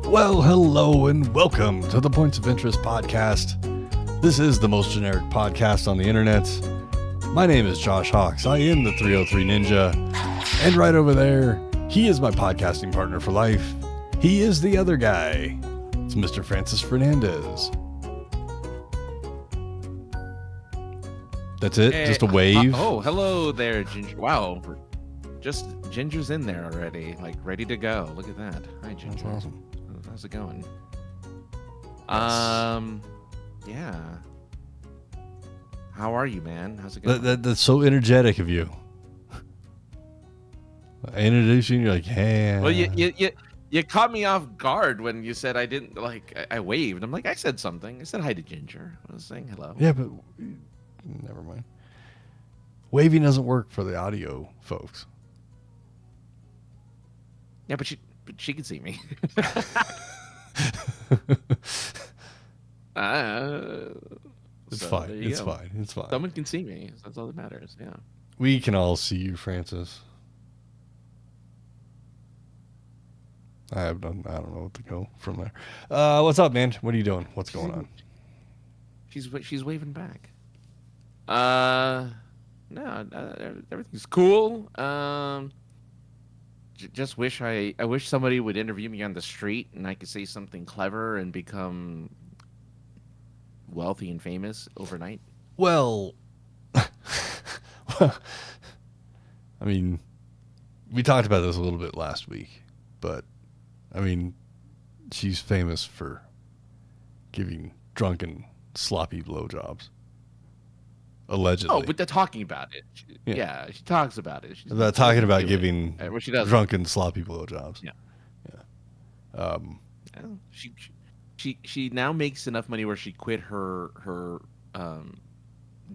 Well, hello and welcome to the Points of Interest podcast. This is the most generic podcast on the internet. My name is Josh Hawks. I am the 303 Ninja. And right over there, he is my podcasting partner for life. He is the other guy. It's Mr. Francis Fernandez. That's it? Hey, just a wave? Hello there, Ginger. Wow. Just Ginger's in there already, like ready to go. Look at that. Hi, Ginger. That's awesome. How's it going? Yeah. How are you, man? How's it going? That's so energetic of you. I introduce you and you're like, hey. Well, you caught me off guard when you said I didn't, I waved. I'm like, I said something. I said hi to Ginger. I was saying hello. Yeah, but never mind. Waving doesn't work for the audio folks. Yeah, but she can see me. It's So fine. there you It's go. fine. It's fine. Someone can see me. That's all that matters. Yeah. We can all see you, Francis. I don't know what to go from there. What's up, man? What are you doing? What's going on? She's waving back. No, everything's cool. Just wish I wish somebody would interview me on the street and I could say something clever and become wealthy and famous overnight. Well, I mean, we talked about this a little bit last week, but I mean, she's famous for giving drunken, sloppy blowjobs. Allegedly. Oh, but they're talking about it. Yeah, she talks about it. She's about talking about giving well, she does. drunken, sloppy blowjobs. Yeah. She now makes enough money where she quit her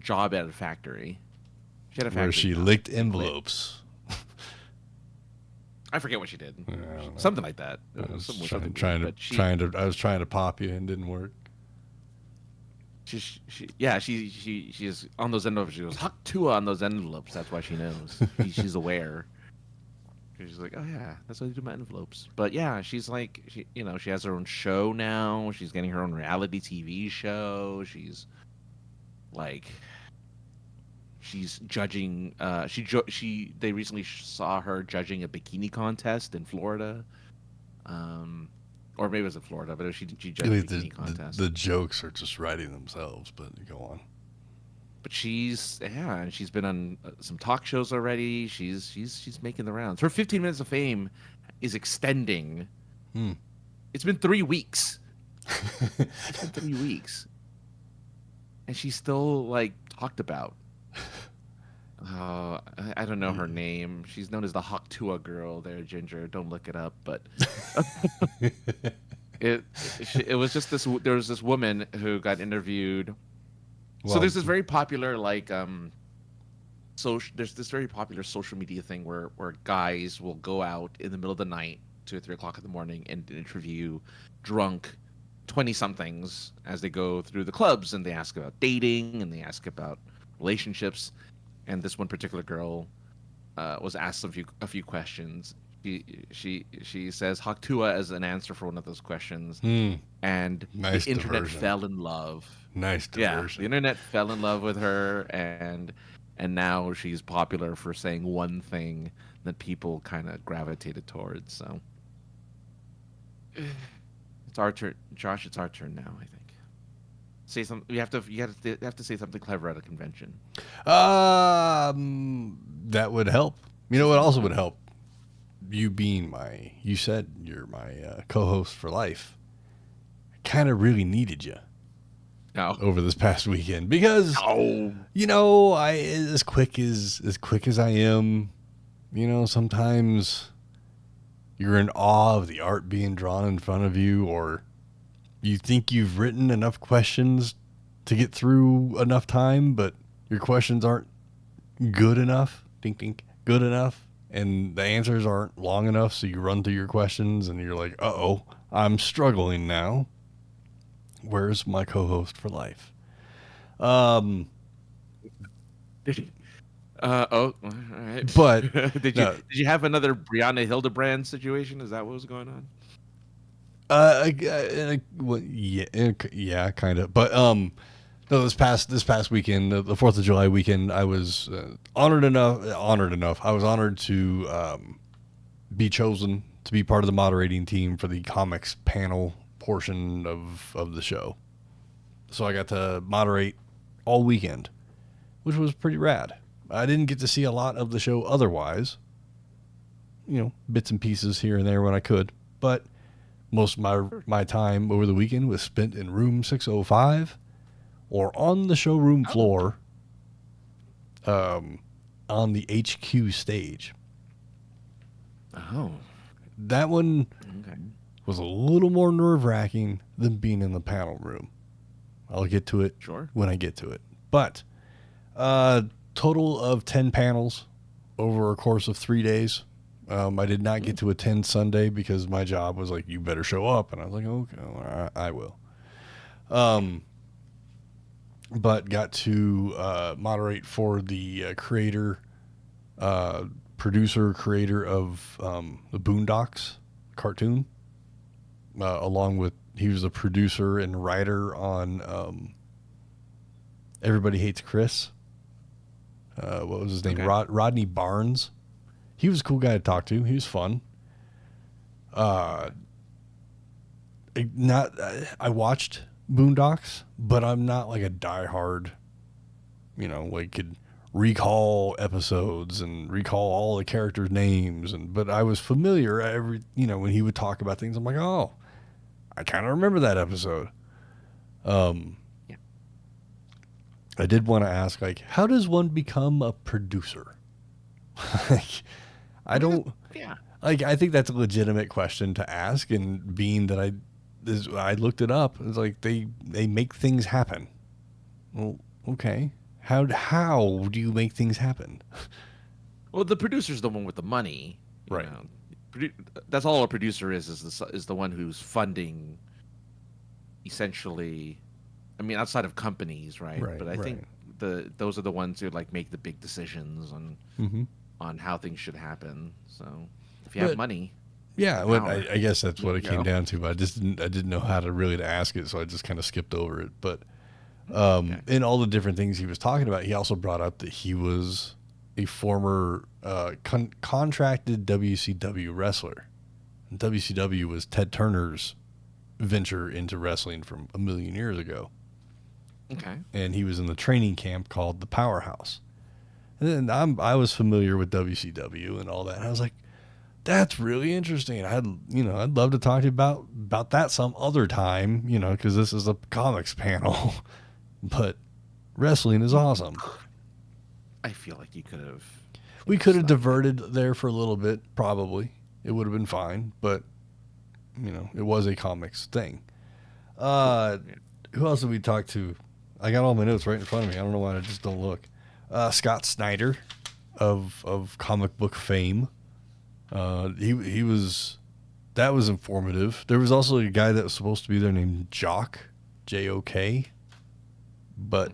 job at a factory. She had a factory where she job. licked envelopes. I forget what she did. I don't know. Something like that. I was Something with trying something to I was trying to pop you and didn't work. She's on those envelopes. She goes Hak Tua on those envelopes. That's why she knows. She's aware. She's like, oh yeah, that's why I do my envelopes. But yeah, she's like, she has her own show now. She's getting her own reality TV show. She's like, she's judging. They recently saw her judging a bikini contest in Florida. Or maybe it was in Florida, but she judged a bikini contest. The jokes are just writing themselves, but go on. But she's been on some talk shows already. She's making the rounds. Her 15 minutes of fame is extending. It's been 3 weeks. It's been 3 weeks, and she's still like talked about. I don't know her name. She's known as the Hak Tua girl. There, Ginger. Don't look it up, but it was just this. There was this woman who got interviewed. So there's this very popular there's this very popular social media thing where guys will go out in the middle of the night, 2 or 3 o'clock in the morning, and interview drunk 20-somethings as they go through the clubs, and they ask about dating and they ask about relationships. And this one particular girl was asked a few questions. She says Hak Tua as an answer for one of those questions, and nice the internet diversion. Fell in love. Nice diversion. Yeah, the internet fell in love with her, and now she's popular for saying one thing that people kind of gravitated towards. So it's our turn, Josh. It's our turn now, I think. Say something. You have to say something clever at a convention. That would help. You know what also would help? You being you said you're my co-host for life. I kind of really needed you. No. Over this past weekend because I as quick as I am, sometimes you're in awe of the art being drawn in front of you, or you think you've written enough questions to get through enough time, but your questions aren't good enough. Good enough. And the answers aren't long enough, so you run through your questions and you're like, uh-oh, I'm struggling now. Where's my co-host for life? All right. But did you have another Brianna Hildebrand situation? Is that what was going on? Yeah, kind of. But no, this past weekend, the 4th of July weekend, I was honored enough. I was honored to be chosen to be part of the moderating team for the comics panel portion of the show. So I got to moderate all weekend, which was pretty rad. I didn't get to see a lot of the show otherwise. Bits and pieces here and there when I could, but most of my time over the weekend was spent in room 605 or on the showroom floor on the HQ stage. Oh. That one was a little more nerve-wracking than being in the panel room. I'll get to it when I get to it. But total of 10 panels over a course of 3 days. I did not get to attend Sunday because my job was like, you better show up. And I was like, okay, well, I will. But got to moderate for the producer-creator of the Boondocks cartoon, along with, he was a producer and writer on Everybody Hates Chris. What was his name? Okay. Rodney Barnes. He was a cool guy to talk to. He was fun. I watched Boondocks, but I'm not like a diehard, could recall episodes and recall all the characters' names. But I was familiar when he would talk about things. I'm like, oh, I kind of remember that episode. Yeah. I did want to ask, how does one become a producer? I don't. Yeah. I think that's a legitimate question to ask, and being that I looked it up, it's like they make things happen. Well, okay. How do you make things happen? Well, the producer's the one with the money, right? That's all a producer is the one who's funding. Essentially, I mean, outside of companies, right? But I think those are the ones who make the big decisions on how things should happen. So if you have money, I guess that's what it came down to. But I didn't know how to ask it, so I just kind of skipped over it. But in all the different things he was talking about, he also brought up that he was a former contracted WCW wrestler. And WCW was Ted Turner's venture into wrestling from a million years ago. Okay. And he was in the training camp called the Powerhouse. And then I was familiar with WCW and all that. And I was like, that's really interesting. I'd love to talk to you about that some other time, because this is a comics panel. But wrestling is awesome. I feel like you could have. We could have diverted there for a little bit, probably. It would have been fine, but it was a comics thing. Who else did we talk to? I got all my notes right in front of me. I don't know why I just don't look. Scott Snyder of comic book fame. He was, that was informative. There was also a guy that was supposed to be there named Jock, Jok, but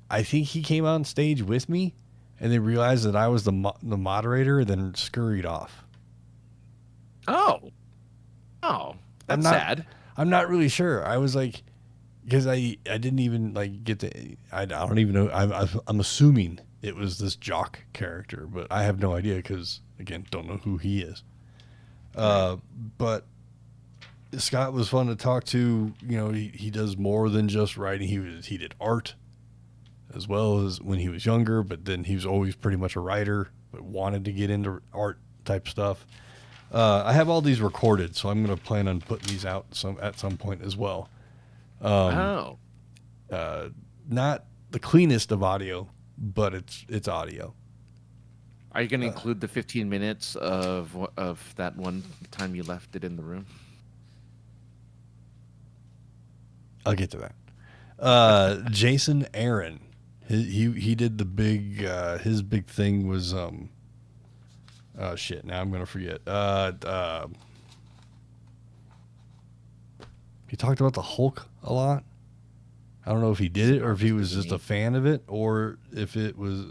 I think he came on stage with me and they realized that I was the moderator and then scurried off. Oh, that's sad. I'm not really sure. I was like, because I didn't even get to, I don't even know. I'm assuming it was this Jock character, but I have no idea because, again, don't know who he is. But Scott was fun to talk to. He does more than just writing. He did art as well as when he was younger, but then he was always pretty much a writer, but wanted to get into art type stuff. I have all these recorded, so I'm going to plan on putting these out at some point as well. Not the cleanest of audio, but it's audio. Are you going to include the 15 minutes of that one time you left it in the room? I'll get to that. Jason Aaron, he did the big his big thing was shit. Now I'm gonna forget. He talked about the Hulk a lot. I don't know if he did it or if he was just a fan of it or if it was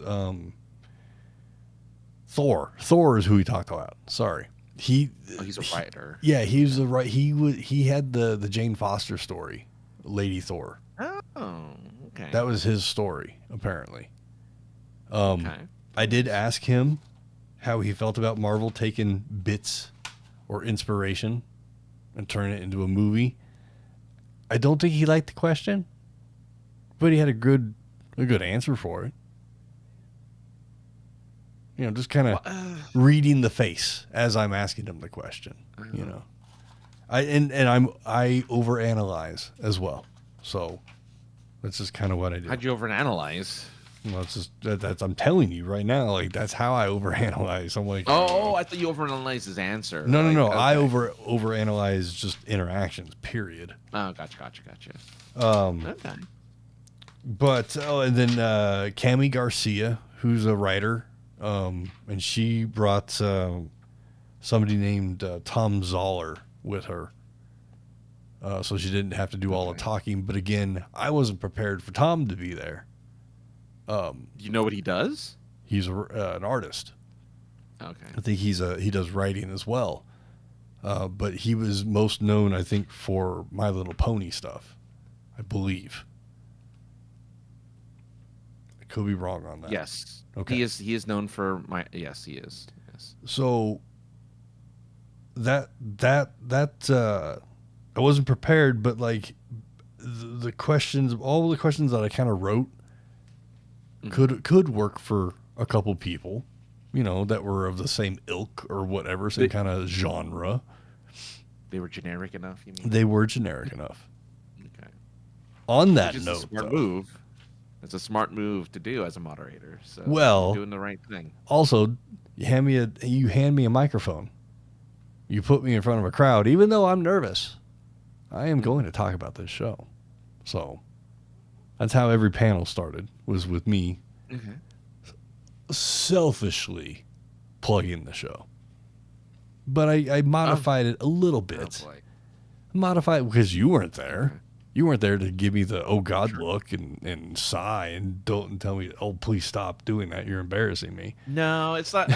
Thor. Thor is who he talked about. Sorry. he's a writer. Yeah, he was he had the Jane Foster story, Lady Thor. Oh, okay. That was his story, apparently. Okay. I did ask him how he felt about Marvel taking bits or inspiration and turning it into a movie. I don't think he liked the question, but he had a good answer for it. You know, just kind of reading the face as I'm asking him the question. You know, I overanalyze as well, so that's just kind of what I do. How'd you overanalyze? Well, it's just that's I'm telling you right now. Like that's how I overanalyze. I'm like, oh, I thought you overanalyzed his answer. No. Okay. I overanalyze just interactions. Period. Oh, gotcha. Okay. But and then Cami Garcia, who's a writer, and she brought somebody named Tom Zoller with her, so she didn't have to do all the talking. But again, I wasn't prepared for Tom to be there. You know what he does? He's an artist. Okay. I think he does writing as well. But he was most known, I think, for My Little Pony stuff, I believe. I could be wrong on that. Yes. Okay. He is known for yes, he is. Yes. So that I wasn't prepared, but like the questions, all the questions that I kind of wrote could work for a couple people, you know, that were of the same ilk or whatever, same kind of genre. They were generic enough, you mean? They were generic enough. Okay. On that Which is note, a smart move. It's a smart move to do as a moderator. So well, you're doing the right thing. Also, you hand me a microphone. You put me in front of a crowd, even though I'm nervous. I am going to talk about this show. So that's how every panel started, was with me selfishly plugging the show. But I modified it a little bit. Modified because you weren't there. Okay. You weren't there to give me the oh God look and sigh and don't tell me, oh, please stop doing that. You're embarrassing me. No, it's not.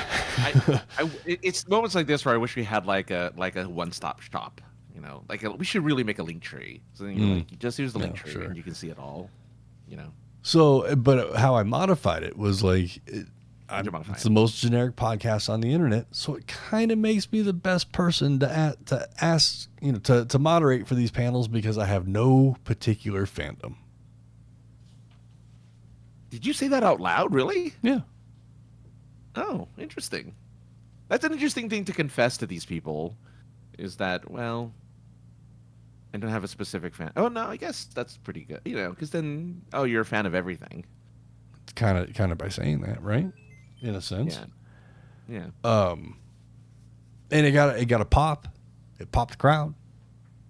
It's moments like this where I wish we had like a one-stop shop. You know, we should really make a link tree. So then you just use the link tree and you can see it all. You know. So, but how I modified it was like, it's the most generic podcast on the internet, so it kind of makes me the best person to ask, you know, to moderate for these panels because I have no particular fandom. Did you say that out loud? Really? Yeah. Oh, interesting. That's an interesting thing to confess to these people. Is that, well, I don't have a specific fan. Oh no, I guess that's pretty good. You know, because then, you're a fan of everything. It's kind of by saying that, right? In a sense. Yeah. And it got a pop. It popped the crowd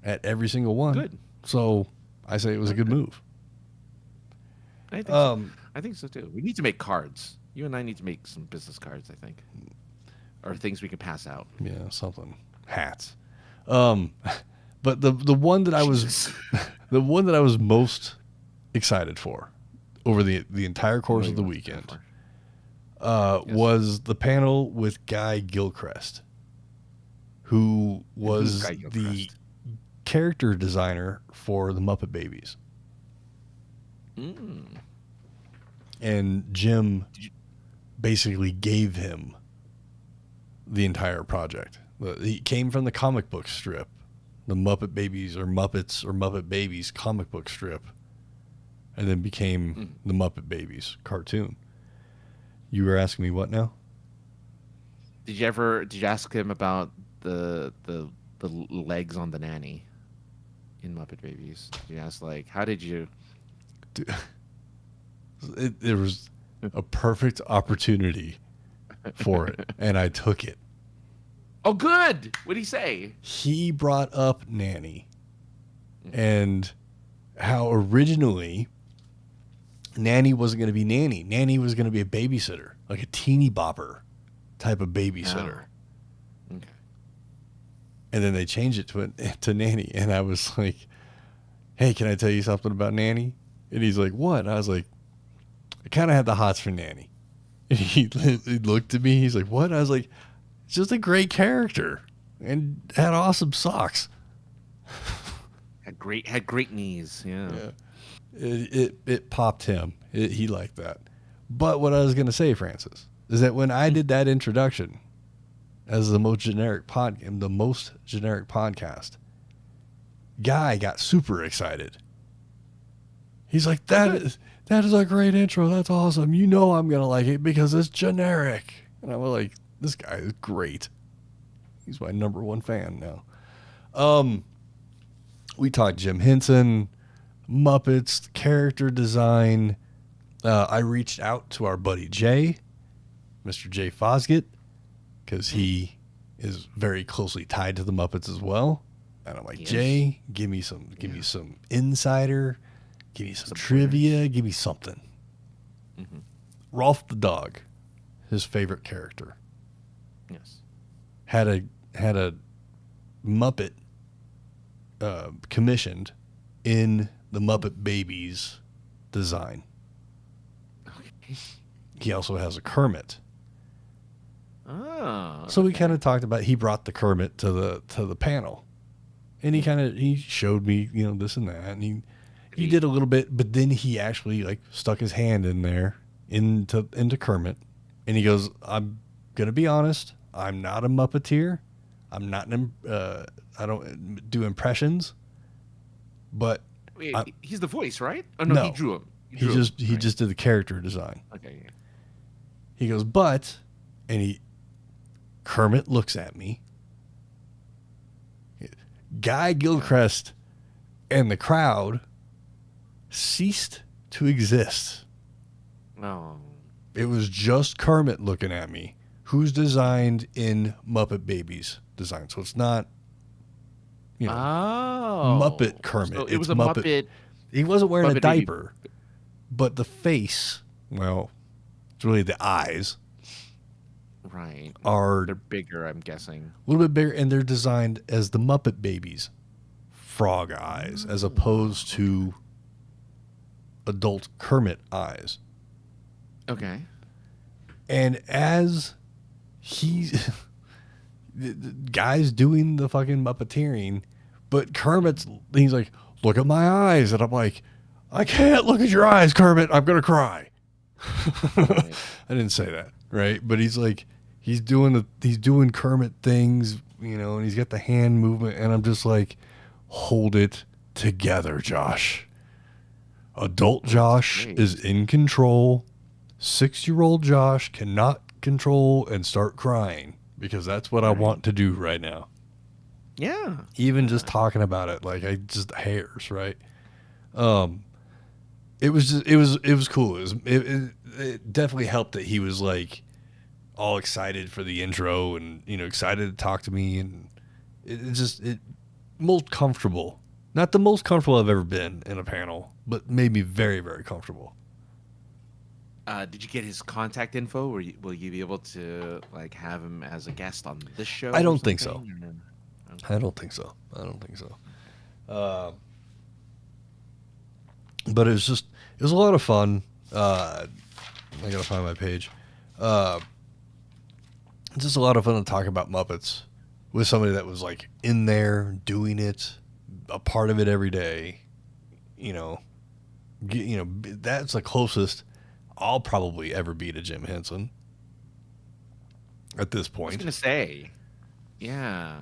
at every single one. Good. So I say it was a good move. I think so. I think so too. We need to make cards. You and I need to make some business cards, I think. Or things we could pass out. Yeah, something. Hats. But the one that I was the one that I was most excited for over the entire course of the weekend was the panel with Guy Gilchrist, who was the character designer for the Muppet Babies. And Jim basically gave him the entire project. He came from the comic book strip, the Muppet Babies or Muppets or Muppet Babies comic book strip, and then became the Muppet Babies cartoon. You were asking me what now? Did you ask him about the legs on the nanny in Muppet Babies? Did you ask, like, how did you? There was a perfect opportunity for it, and I took it. Oh, good. What did he say? He brought up Nanny and how originally Nanny wasn't going to be Nanny. Nanny was going to be a babysitter, like a teeny bopper type of babysitter. Oh. Okay. And then they changed it to Nanny. And I was like, hey, can I tell you something about Nanny? And he's like, what? And I was like, I kind of had the hots for Nanny. And he looked at me. He's like, what? I was like, Just a great character and had awesome socks. Had great knees. Yeah. It popped him. He liked that. But what I was going to say, Francis, is that when I did that introduction as the most generic podcast, Guy got super excited. He's like, that is a great intro. That's awesome. You know I'm going to like it because it's generic. And I was like, this guy is great. He's my number one fan now. We talked Jim Henson, Muppets, character design. I reached out to our buddy Jay, Mr. Jay Fosgett, because he is very closely tied to the Muppets as well. And I'm like, yes. Jay, give me some insider, give me some trivia, pointers. Give me something. Mm-hmm. Rolf the dog, his favorite character. Yes. Had a Muppet commissioned in the Muppet Babies design. Okay. He also has a Kermit. Oh. So we kind of talked about. He brought the Kermit to the panel, and he showed me this and that, and he did a little bit, but then he actually like stuck his hand in there into Kermit, and he goes, "I'm gonna be honest. I'm not a Muppeteer. I'm not I don't do impressions, but wait, he's the voice, right? Oh no, he drew him. He just did the character design. Okay. Yeah. He goes, Kermit looks at me. Guy Gilchrist and the crowd ceased to exist. No. It was just Kermit looking at me, who's designed in Muppet Babies design. So it's not, Muppet Kermit. So it was a Muppet. He wasn't wearing Muppet a diaper, but the face, well, it's really the eyes. Right. They're bigger, I'm guessing. A little bit bigger, and they're designed as the Muppet Babies frog eyes, as opposed to adult Kermit eyes. Okay. And as he's the guy's doing the fucking Muppeteering, but he's like, look at my eyes, and I'm like, I can't look at your eyes, Kermit. I'm gonna cry. Right. I didn't say that, right? But he's like, he's doing Kermit things, and he's got the hand movement, and I'm just like, hold it together, Josh. Adult Josh is in control. 6-year-old Josh cannot control and start crying, because that's what I want to do right now. Yeah. Even just talking about it, like hairs, right? It was cool. It definitely helped that he was like all excited for the intro and excited to talk to me, and it most comfortable. Not the most comfortable I've ever been in a panel, but made me very, very comfortable. Did you get his contact info? Or will you be able to like have him as a guest on this show? I don't think so. I don't think so. But it was a lot of fun. I gotta find my page. It's just a lot of fun to talk about Muppets with somebody that was like in there doing it, a part of it every day. That's the closest I'll probably ever be to Jim Henson at this point. I was gonna say, yeah.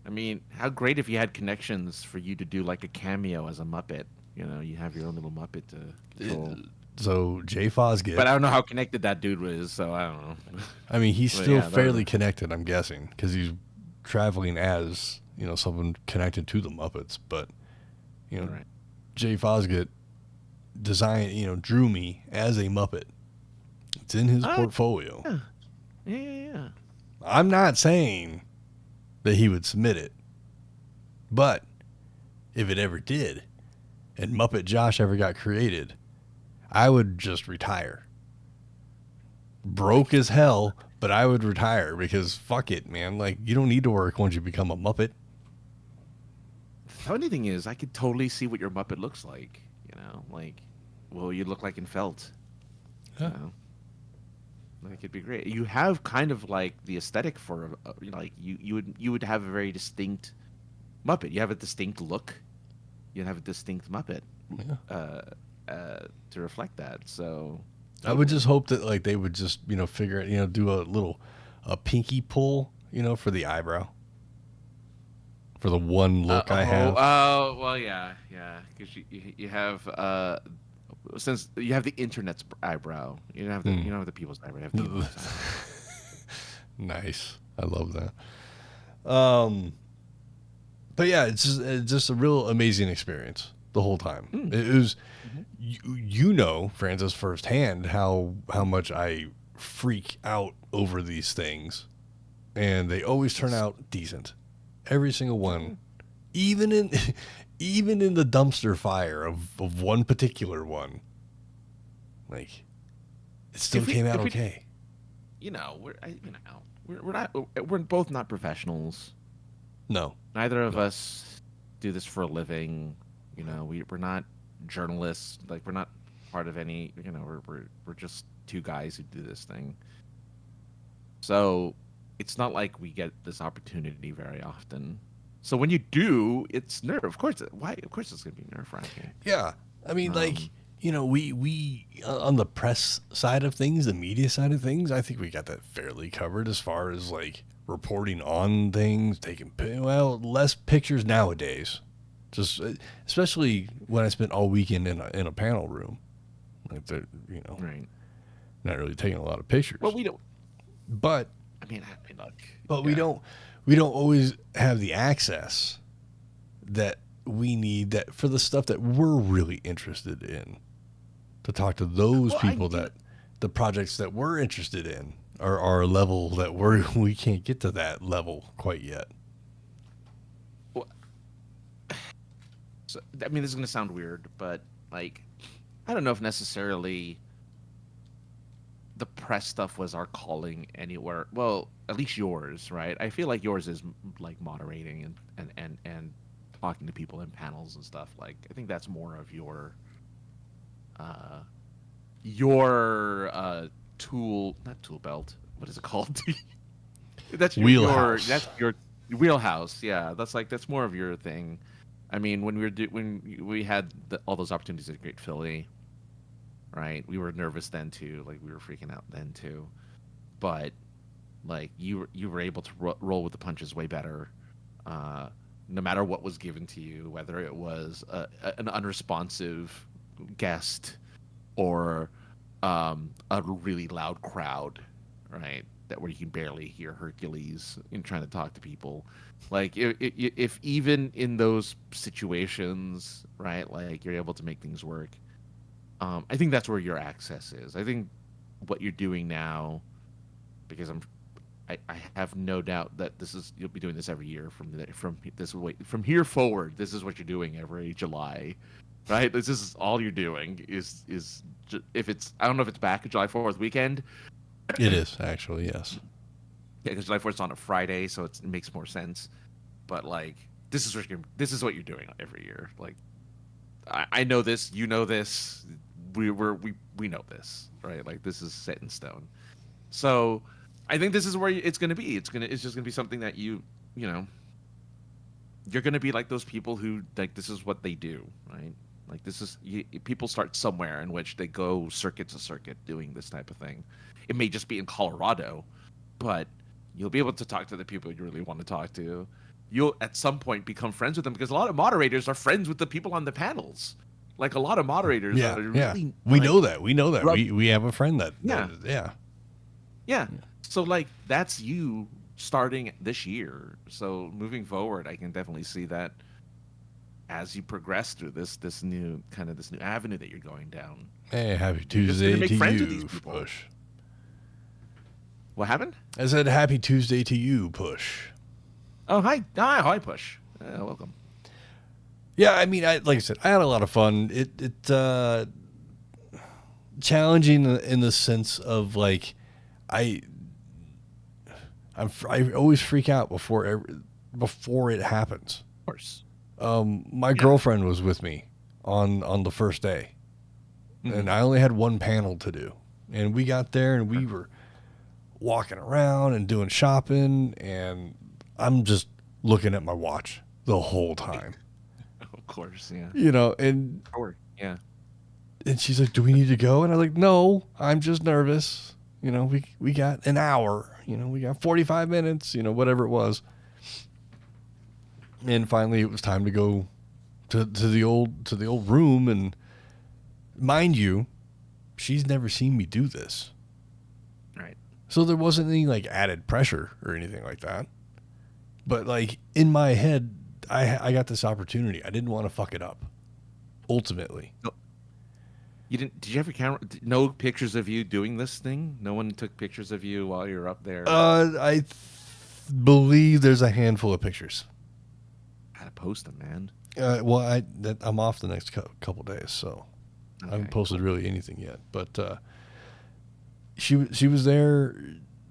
I mean, how great if you had connections for you to do like a cameo as a Muppet. You have your own little Muppet to control. So Jay Fosgett. But I don't know how connected that dude was, so I don't know. I mean, he's still fairly connected, I'm guessing, because he's traveling as, someone connected to the Muppets. But, right. Jay Fosgett drew me as a Muppet. It's in his portfolio. Yeah. I'm not saying that he would submit it, but if it ever did, and Muppet Josh ever got created, I would just retire. Broke as hell, but I would retire because fuck it, man. Like, you don't need to work once you become a Muppet. The funny thing is, I could totally see what your Muppet looks like. Like, well, you look like in felt. Huh. Like it'd be great. You have kind of like the aesthetic for like you would have a very distinct Muppet. You have a distinct look. You have a distinct Muppet to reflect that. So I would just hope that like they would just figure it, do a pinky pull, for the eyebrow, for the one look I have. Oh, well, yeah, because you have since you have the internet's eyebrow, you don't have the you don't have the people's eyebrow. You have the internet's eyebrow. Nice, I love that. But yeah, it's just a real amazing experience the whole time. It was, Francis, firsthand how much I freak out over these things, and they always turn out decent. Every single one, even in the dumpster fire of one particular one, like it still came out okay. We're both not professionals. No, neither of us do this for a living. We're not journalists. Like we're not part of any. We're just two guys who do this thing. So it's not like we get this opportunity very often. So when you do, it's nerve. Of course, Of course, it's gonna be nerve-wracking. Yeah, I mean, we on the press side of things, the media side of things, I think we got that fairly covered as far as like reporting on things, taking less pictures nowadays. Just especially when I spent all weekend in a panel room, like right. Not really taking a lot of pictures. Well, we don't. But look. But we don't always have the access that we need that for the stuff that we're really interested in, to talk to those people that the projects that we're interested in are a level that we can't get to that level quite yet. Well, so, I mean, this is going to sound weird, but like, I don't know if necessarily the press stuff was our calling anywhere. Well, at least yours, right? I feel like yours is like moderating and talking to people in panels and stuff. Like, I think that's more of your not tool belt. What is it called? That's wheelhouse. That's your wheelhouse. Yeah, that's more of your thing. I mean, when we had all those opportunities at Great Philly, right? We were nervous then too. Like we were freaking out then too, but like you were able to roll with the punches way better. No matter what was given to you, whether it was an unresponsive guest or a really loud crowd, right? That where you can barely hear Hercules in trying to talk to people. Like if even in those situations, right? Like you're able to make things work. I think that's where your access is. I think what you're doing now, because I have no doubt that you'll be doing this every year from here forward. This is what you're doing every July, right? This is all you're doing is if it's, I don't know if it's back July 4th weekend. It is actually, yes. Yeah, because July 4th is on a Friday, so it makes more sense. But like, this is what you're doing every year. Like, I know this, you know this, we know this, right? Like, this is set in stone. So, I think this is where it's going to be. It's just going to be something that you're going to be like those people who like this is what they do, right? Like people start somewhere in which they go circuit to circuit doing this type of thing. It may just be in Colorado, but you'll be able to talk to the people you really want to talk to. You'll at some point become friends with them because a lot of moderators are friends with the people on the panels. Like a lot of moderators are really we know that. We have a friend that yeah. So like that's you starting this year. So moving forward, I can definitely see that as you progress through this new avenue that you're going down. Hey, happy Tuesday make to friends you, with these people. Push. What happened? I said happy Tuesday to you, Push. Oh, hi, Push. Welcome. Yeah, I mean, like I said, I had a lot of fun. It challenging in the sense of like I always freak out before it happens. Of course. My girlfriend was with me on the first day, and I only had one panel to do, and we got there and we were walking around and doing shopping, and I'm just looking at my watch the whole time. Of course, yeah. You know, and yeah. And she's like, "Do we need to go?" And I'm like, "No, I'm just nervous. You know, we got an hour. You know, we got 45 minutes. You know, whatever it was." And finally, it was time to go to the old room. And mind you, she's never seen me do this, Right. so there wasn't any like added pressure or anything like that. But like in my head, I got this opportunity. I didn't want to fuck it up. Ultimately. No. You didn't? Did you have your camera? No pictures of you doing this thing? No one took pictures of you while you're up there? I believe there's a handful of pictures. Gotta post them, man. Well, I'm off the next couple days, so I haven't posted really anything yet. But she was there.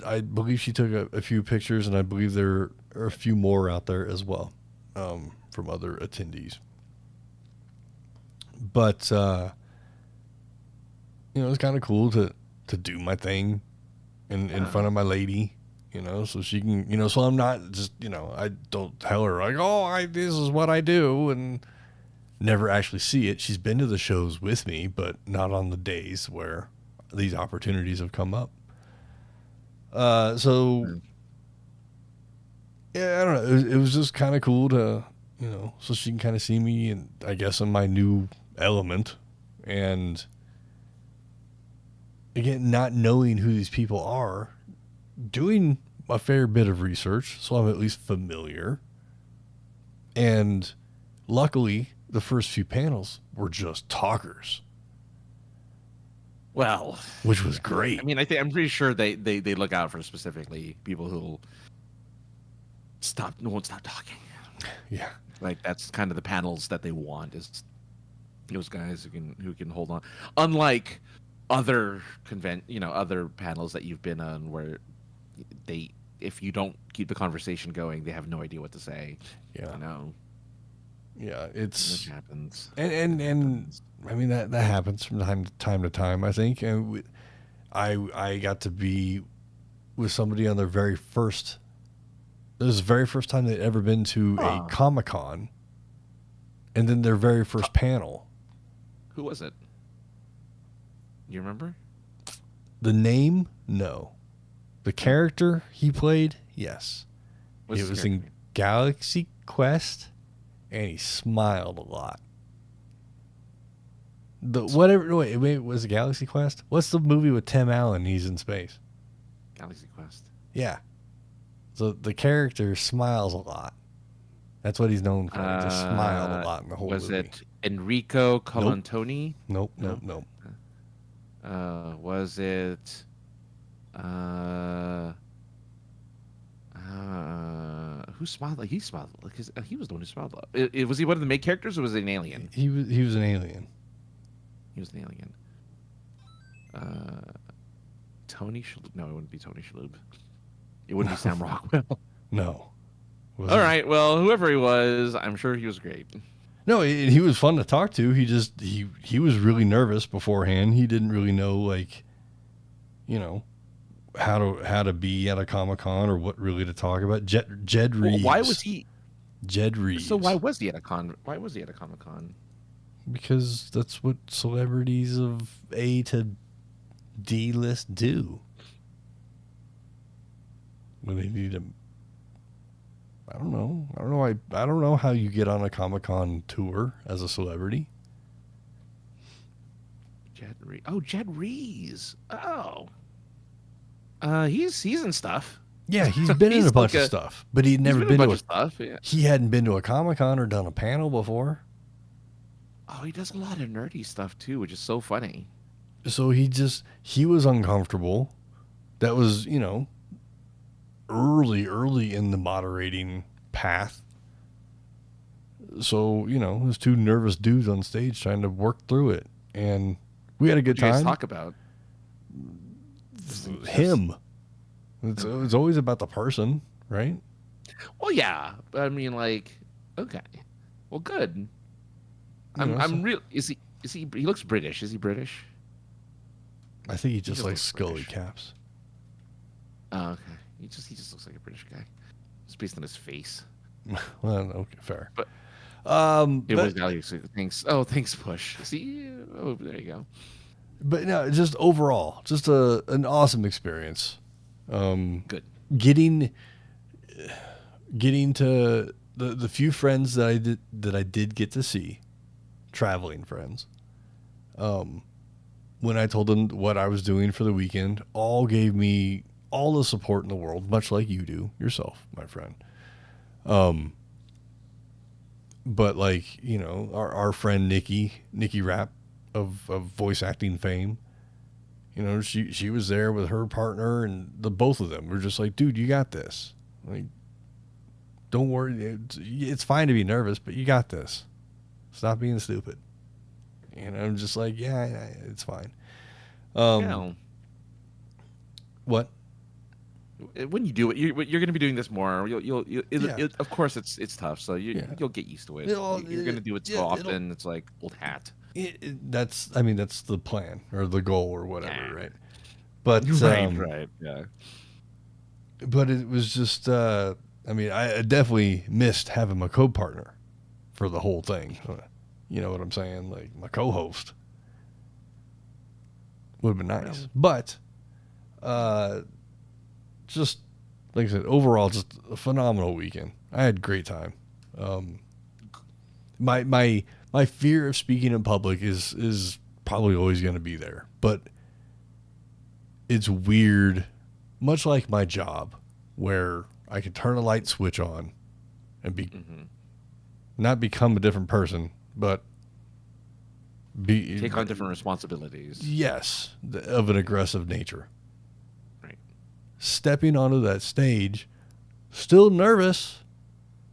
I believe she took a few pictures, and I believe there are a few more out there as well from other attendees. But you know, it's kind of cool to do my thing in front of my lady, you know, so she can, you know, so I'm not just, you know, I don't tell her like, oh, this is what I do, and never actually see it. She's been to the shows with me, but not on the days where these opportunities have come up. So yeah, I don't know. It was just kind of cool to, you know, so she can kind of see me, and I guess in my new element. And again, not knowing who these people are, doing a fair bit of research, so I'm at least familiar. And luckily, the first few panels were just talkers. Well, which was great. I mean, I'm pretty sure they look out for specifically people who won't stop talking. Yeah, like that's kind of the panels that they want, is those guys who can hold on. Unlike other other panels that you've been on where if you don't keep the conversation going, they have no idea what to say. Yeah, you know. Yeah, it happens. And I mean that happens from time to time. I think, and I got to be with somebody on their very first. It was the very first time they'd ever been to a Comic-Con, and then their very first panel. Who was it? You remember? The name? No. The character he played? Yes. It was in Galaxy Quest, and he smiled a lot. Wait, was it Galaxy Quest? What's the movie with Tim Allen? He's in space. Galaxy Quest. Yeah. So the character smiles a lot. That's what he's known for. He just smiled a lot in the whole movie. Was it Enrico Colantoni? Nope. Was it who smiled? Like he smiled. Like he was the one who smiled. Was he one of the main characters, or was it an alien? He was an alien. He was an alien. Tony Shalhoub? No, it wouldn't be Tony Shalhoub. It wouldn't be Sam Rockwell. No. All right. Well, whoever he was, I'm sure he was great. No, he was fun to talk to. He was really nervous beforehand. He didn't really know, like, you know, how to be at a Comic-Con or what really to talk about. Jed Reeves. Well, why was he? Jed Reeves. So why was he at a Comic-Con? Because that's what celebrities of A to D list do. When they need to, I don't know. I don't know how you get on a Comic-Con tour as a celebrity. Jed Reeves. Oh. He's in stuff. Yeah, he's been in a bunch of stuff, but he'd never been to a stuff. Yeah. He hadn't been to a Comic-Con or done a panel before. Oh, he does a lot of nerdy stuff too, which is so funny. So he was uncomfortable. That was, you know, early in the moderating path. So, you know, there's two nervous dudes on stage trying to work through it, and we had a good time. What did you guys talk about? Him. It's always about the person, right? Well, yeah. I mean, like, okay. Well, good. I'm real. Is he? He looks British. Is he British? I think he just likes Scully caps. Oh, okay. He just looks like a British guy. It's based on his face. Well, okay, fair. But it was But value. So thanks. Oh, thanks, Push. See, oh, there you go. but no, just overall, just an awesome experience. Good. Getting to the few friends that I did get to see, traveling friends. When I told them what I was doing for the weekend, all gave me all the support in the world, much like you do yourself, my friend. But like, our friend Nikki Rapp of voice acting fame, she was there with her partner, and the both of them were just like, dude, you got this. Like, don't worry. It's fine to be nervous, but you got this. Stop being stupid. And I'm just like, yeah, it's fine. Yeah. What? When you do it, you're going to be doing this more. Yeah. Of course, it's tough. So you'll get used to it. You're going to do it so often. It's like old hat. That's the plan or the goal or whatever, right? But Right, yeah. But it was just, I definitely missed having my co-partner for the whole thing. You know what I'm saying? Like my co-host would have been nice, Yeah. but just like I said, overall, just a phenomenal weekend. I had a great time. My fear of speaking in public is probably always going to be there, but it's weird, much like my job, where I could turn a light switch on and not become a different person, but take on different responsibilities. Yes, of an aggressive nature. Right. Stepping onto that stage, still nervous,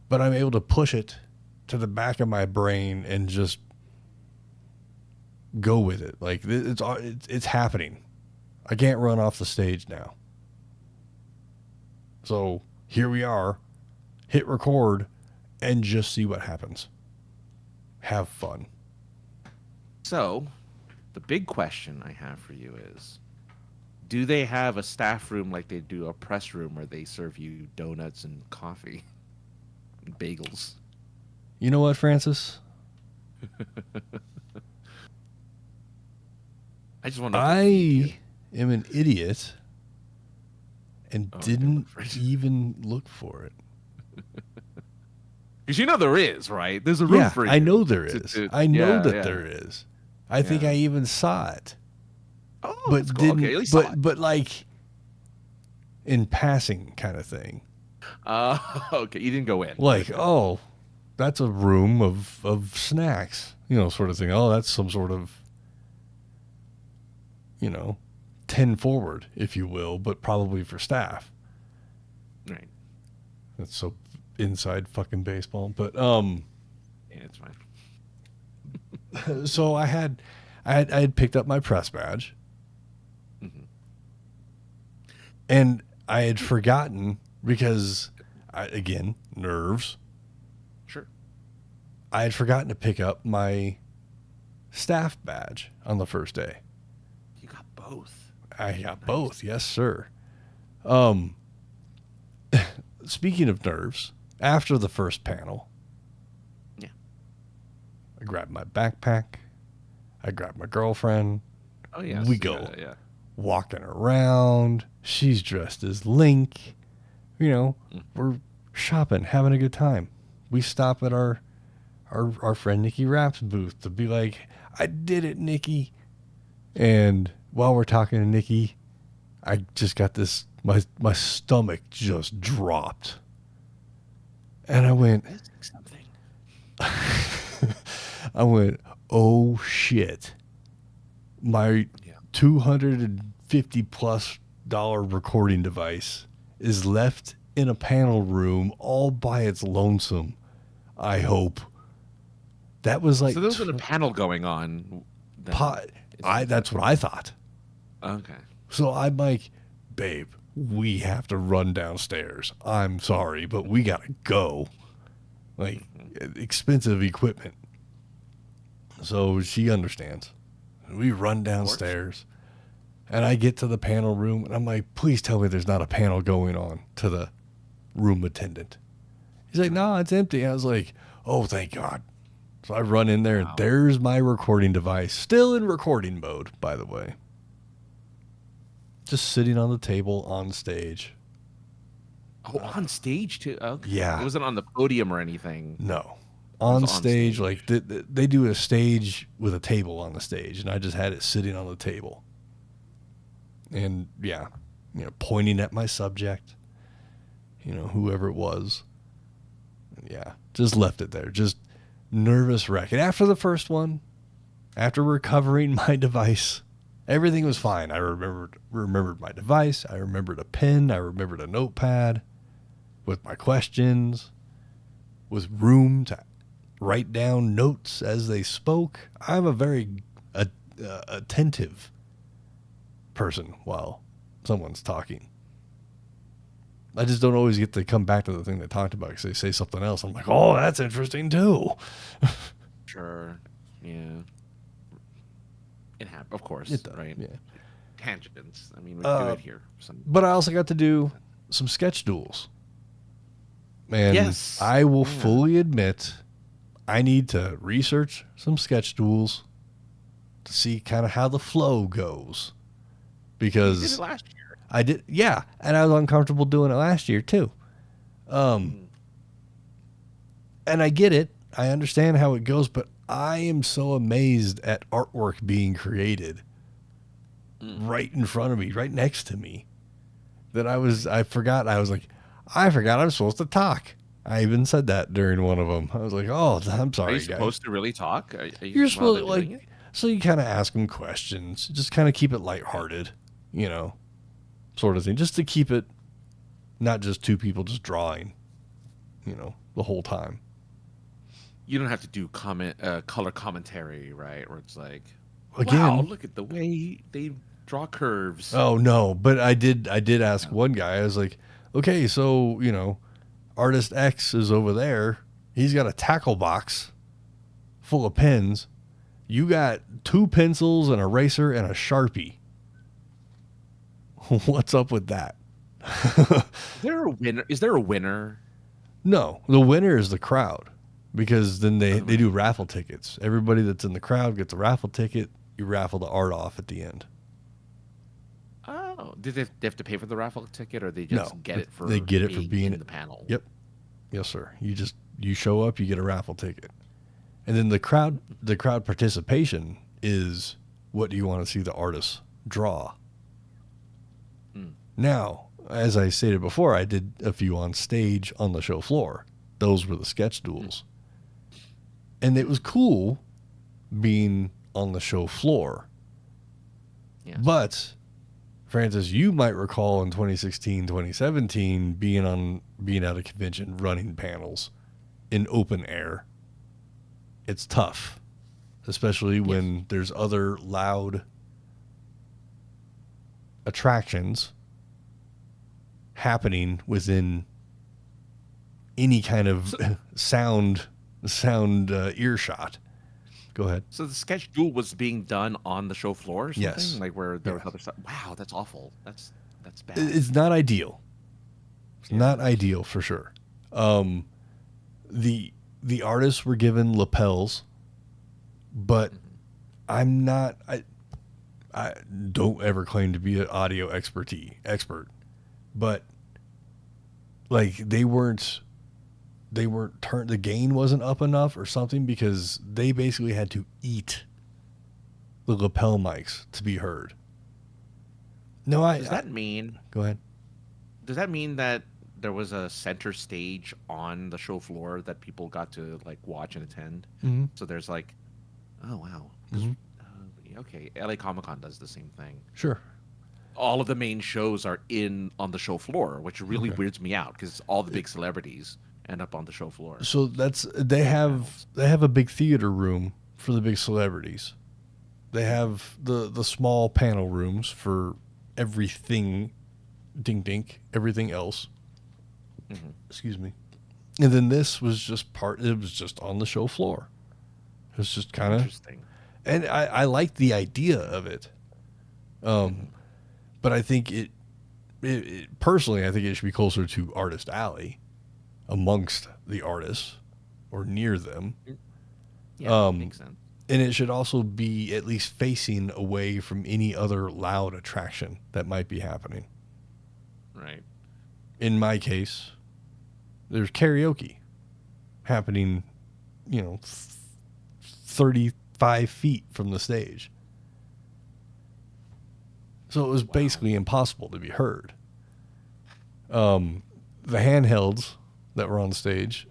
but I'm able to push it to the back of my brain and just go with it. Like it's happening. I can't run off the stage now. So here we are. Hit record and just see what happens. Have fun. So, the big question I have for you is, do they have a staff room like they do a press room where they serve you donuts and coffee and bagels? You know what, Francis? I just want to. I am an idiot and didn't even look for it. Because you know there is, right? There's a room for you. I know there is. I know that there is. I think I even saw it. Oh, but that's cool. didn't. Okay, at least saw it. But like in passing kind of thing. Okay, you didn't go in. Like, oh, that's a room of snacks, sort of thing. Oh, that's some sort of, 10 forward, if you will, but probably for staff. Right. That's so inside fucking baseball. But yeah, it's fine. So I had picked up my press badge, and I had forgotten because, again, nerves. Sure. I had forgotten to pick up my staff badge on the first day. You got both. I got both, yes, sir. Speaking of nerves, after the first panel, I grabbed my backpack. I grabbed my girlfriend. Oh, yes. We go Yeah. walking around. She's dressed as Link. We're shopping, having a good time. We stop at our friend Nikki Rapp's booth to be like, I did it, Nikki. And while we're talking to Nikki, I just got this, my stomach just dropped. And I went, something. I went, oh shit. My $250+ recording device is left in a panel room all by its lonesome. I hope. That was like, so there was a panel going on. That's what I thought. Okay. So I'm like, babe, we have to run downstairs. I'm sorry, but we gotta go. Like, expensive equipment. So she understands. We run downstairs, And I get to the panel room, and I'm like, please tell me there's not a panel going on, to the room attendant. He's like, no, it's empty. I was like, oh, thank God. So I run in there, and there's my recording device, still in recording mode, by the way. Just sitting on the table on stage. Oh, on stage too? Okay. Yeah. It wasn't on the podium or anything. No. On stage, stage. like they do a stage with a table on the stage, and I just had it sitting on the table. And yeah, pointing at my subject, whoever it was. Yeah, just left it there. Just nervous wreck. And after the first one, after recovering my device, everything was fine. I remembered my device. I remembered a pen. I remembered a notepad with my questions, with room to write down notes as they spoke. I'm a very attentive person while someone's talking. I just don't always get to come back to the thing they talked about because they say something else. I'm like, oh, that's interesting too. Sure. Yeah. It happens, of course. It does, right? Yeah. Tangents. I mean, we do it here. But I also got to do some sketch duels. And yes. I will fully admit I need to research some sketch duels to see kind of how the flow goes. Because you did it last year. I did, yeah, and I was uncomfortable doing it last year too. And I get it. I understand how it goes, but I am so amazed at artwork being created right in front of me, right next to me, that I forgot I'm supposed to talk. I even said that during one of them. I was like, oh, I'm sorry, Are you guys. supposed to really talk? You're supposed to, like, so you kind of ask them questions, just kind of keep it lighthearted, sort of thing, just to keep it not just two people just drawing, the whole time. You don't have to do color commentary, right? Where it's like, again, wow, look at the way they draw curves. Oh no, but I did ask one guy. I was like, okay, so artist X is over there. He's got a tackle box full of pens. You got 2 pencils, an eraser, and a Sharpie. What's up with that? Is there a winner? No, the winner is the crowd, because then they do raffle tickets. Everybody that's in the crowd gets a raffle ticket. You raffle the art off at the end. Oh, did they have to pay for the raffle ticket, or they just get it for being in the panel? Yep. Yes, sir. You show up, you get a raffle ticket. And then the crowd participation is, what do you want to see the artists draw? Now, as I stated before, I did a few on stage on the show floor. Those were the sketch duels. And it was cool being on the show floor. Yes. But Francis, you might recall in 2016, 2017, being at a convention running panels in open air. It's tough, especially when there's other loud attractions happening within any kind of sound earshot. Go ahead. So the sketch duel was being done on the show floor or something? Yes. Like where there was other stuff. Wow, that's awful. That's bad. It's not ideal. It's not ideal for sure. The artists were given lapels, but I'm not. I don't ever claim to be an audio expert, but like they weren't turned. The gain wasn't up enough or something, because they basically had to eat the lapel mics to be heard. No, Does that mean? Go ahead. Does that mean that there was a center stage on the show floor that people got to like watch and attend? Mm-hmm. So there's like, oh wow, okay. LA Comic Con does the same thing. Sure. All of the main shows are on the show floor, which really weirds me out because all the big celebrities end up on the show floor. So they have a big theater room for the big celebrities. They have the small panel rooms for everything, everything else. Mm-hmm. Excuse me. And then this was just it was just on the show floor. It was just kind of interesting. And I like the idea of it. But I think personally, I think it should be closer to Artist Alley, amongst the artists or near them. Yeah, makes sense. And it should also be at least facing away from any other loud attraction that might be happening. Right. In my case, there's karaoke happening, 35 feet from the stage. So it was basically impossible to be heard. The handhelds that were on stage,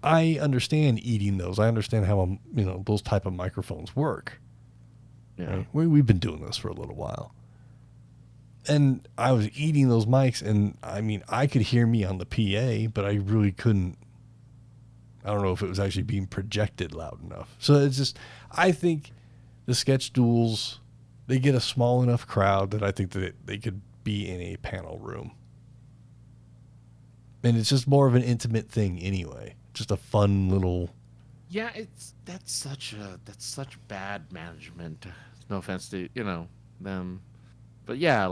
I understand eating those. I understand how, those type of microphones work. Yeah. Right? We've been doing this for a little while. And I was eating those mics, and I could hear me on the PA, but I really couldn't. I don't know if it was actually being projected loud enough. So it's just, I think the sketch duels, they get a small enough crowd that I think that they could be in a panel room. And it's just more of an intimate thing anyway. Just a fun little. Yeah, that's such bad management. No offense to them, but yeah,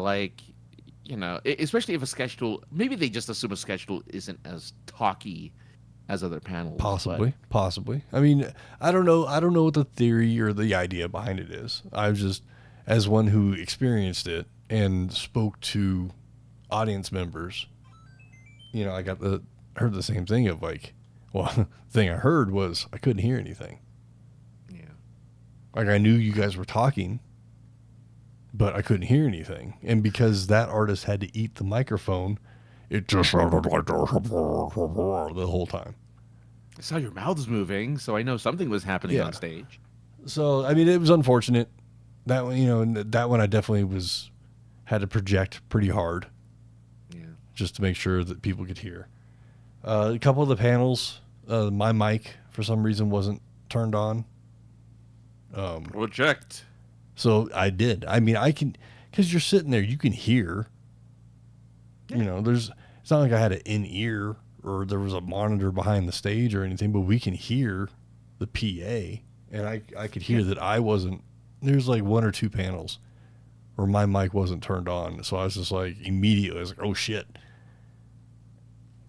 especially if a sketch duel, maybe they just assume a sketch duel isn't as talky as other panels. Possibly. I don't know. I don't know what the theory or the idea behind it is. I was just, as one who experienced it and spoke to audience members, I heard the same thing of the thing I heard was I couldn't hear anything. Yeah. I knew you guys were talking, but I couldn't hear anything. And because that artist had to eat the microphone, it just sounded like the whole time. I saw your mouths moving, so I know something was happening on stage. So, it was unfortunate. That one, that one I definitely had to project pretty hard. Yeah. Just to make sure that people could hear. A couple of the panels, my mic for some reason wasn't turned on. Project. So I did. I can, because you're sitting there, you can hear. Yeah. It's not like I had an in-ear or there was a monitor behind the stage or anything, but we can hear the PA, and I could hear that I wasn't. There's one or two panels where my mic wasn't turned on, so I was just immediately, I was oh shit.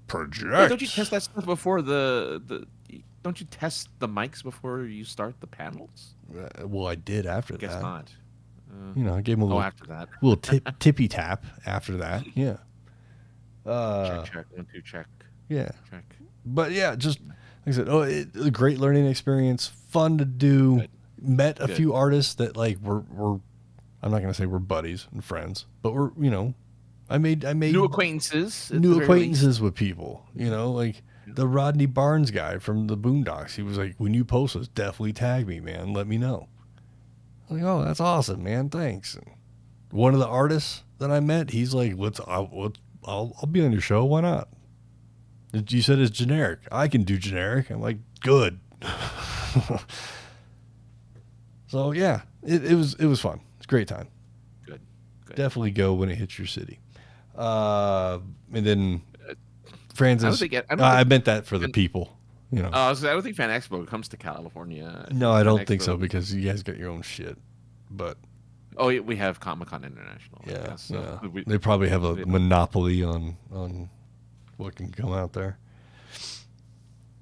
Project. Wait, don't you test that stuff before don't you test the mics before you start the panels? Well, I did after that. Guess not. I gave him a little, after that. little tippy tap after that. Yeah. Check. 1, 2, check. Yeah. Check. But yeah, just like I said, a great learning experience, fun to do. Good. Met a few artists that were I'm not gonna say we're buddies and friends, but we're I made new acquaintances. With people. The Rodney Barnes guy from the Boondocks. He was like, when you post this, definitely tag me, man. Let me know. I'm like, oh, that's awesome, man. Thanks. And one of the artists that I met, he's like, I'll be on your show. Why not? You said it's generic. I can do generic. I'm like, good. So yeah, it was fun. It's a great time. Good. Definitely go when it hits your city. And then Francis, I meant that for the people. I don't think FanExpo comes to California. No, I don't think so because you guys got your own shit. But we have Comic-Con International. Yeah, I guess, so they probably have a monopoly on what can come out there.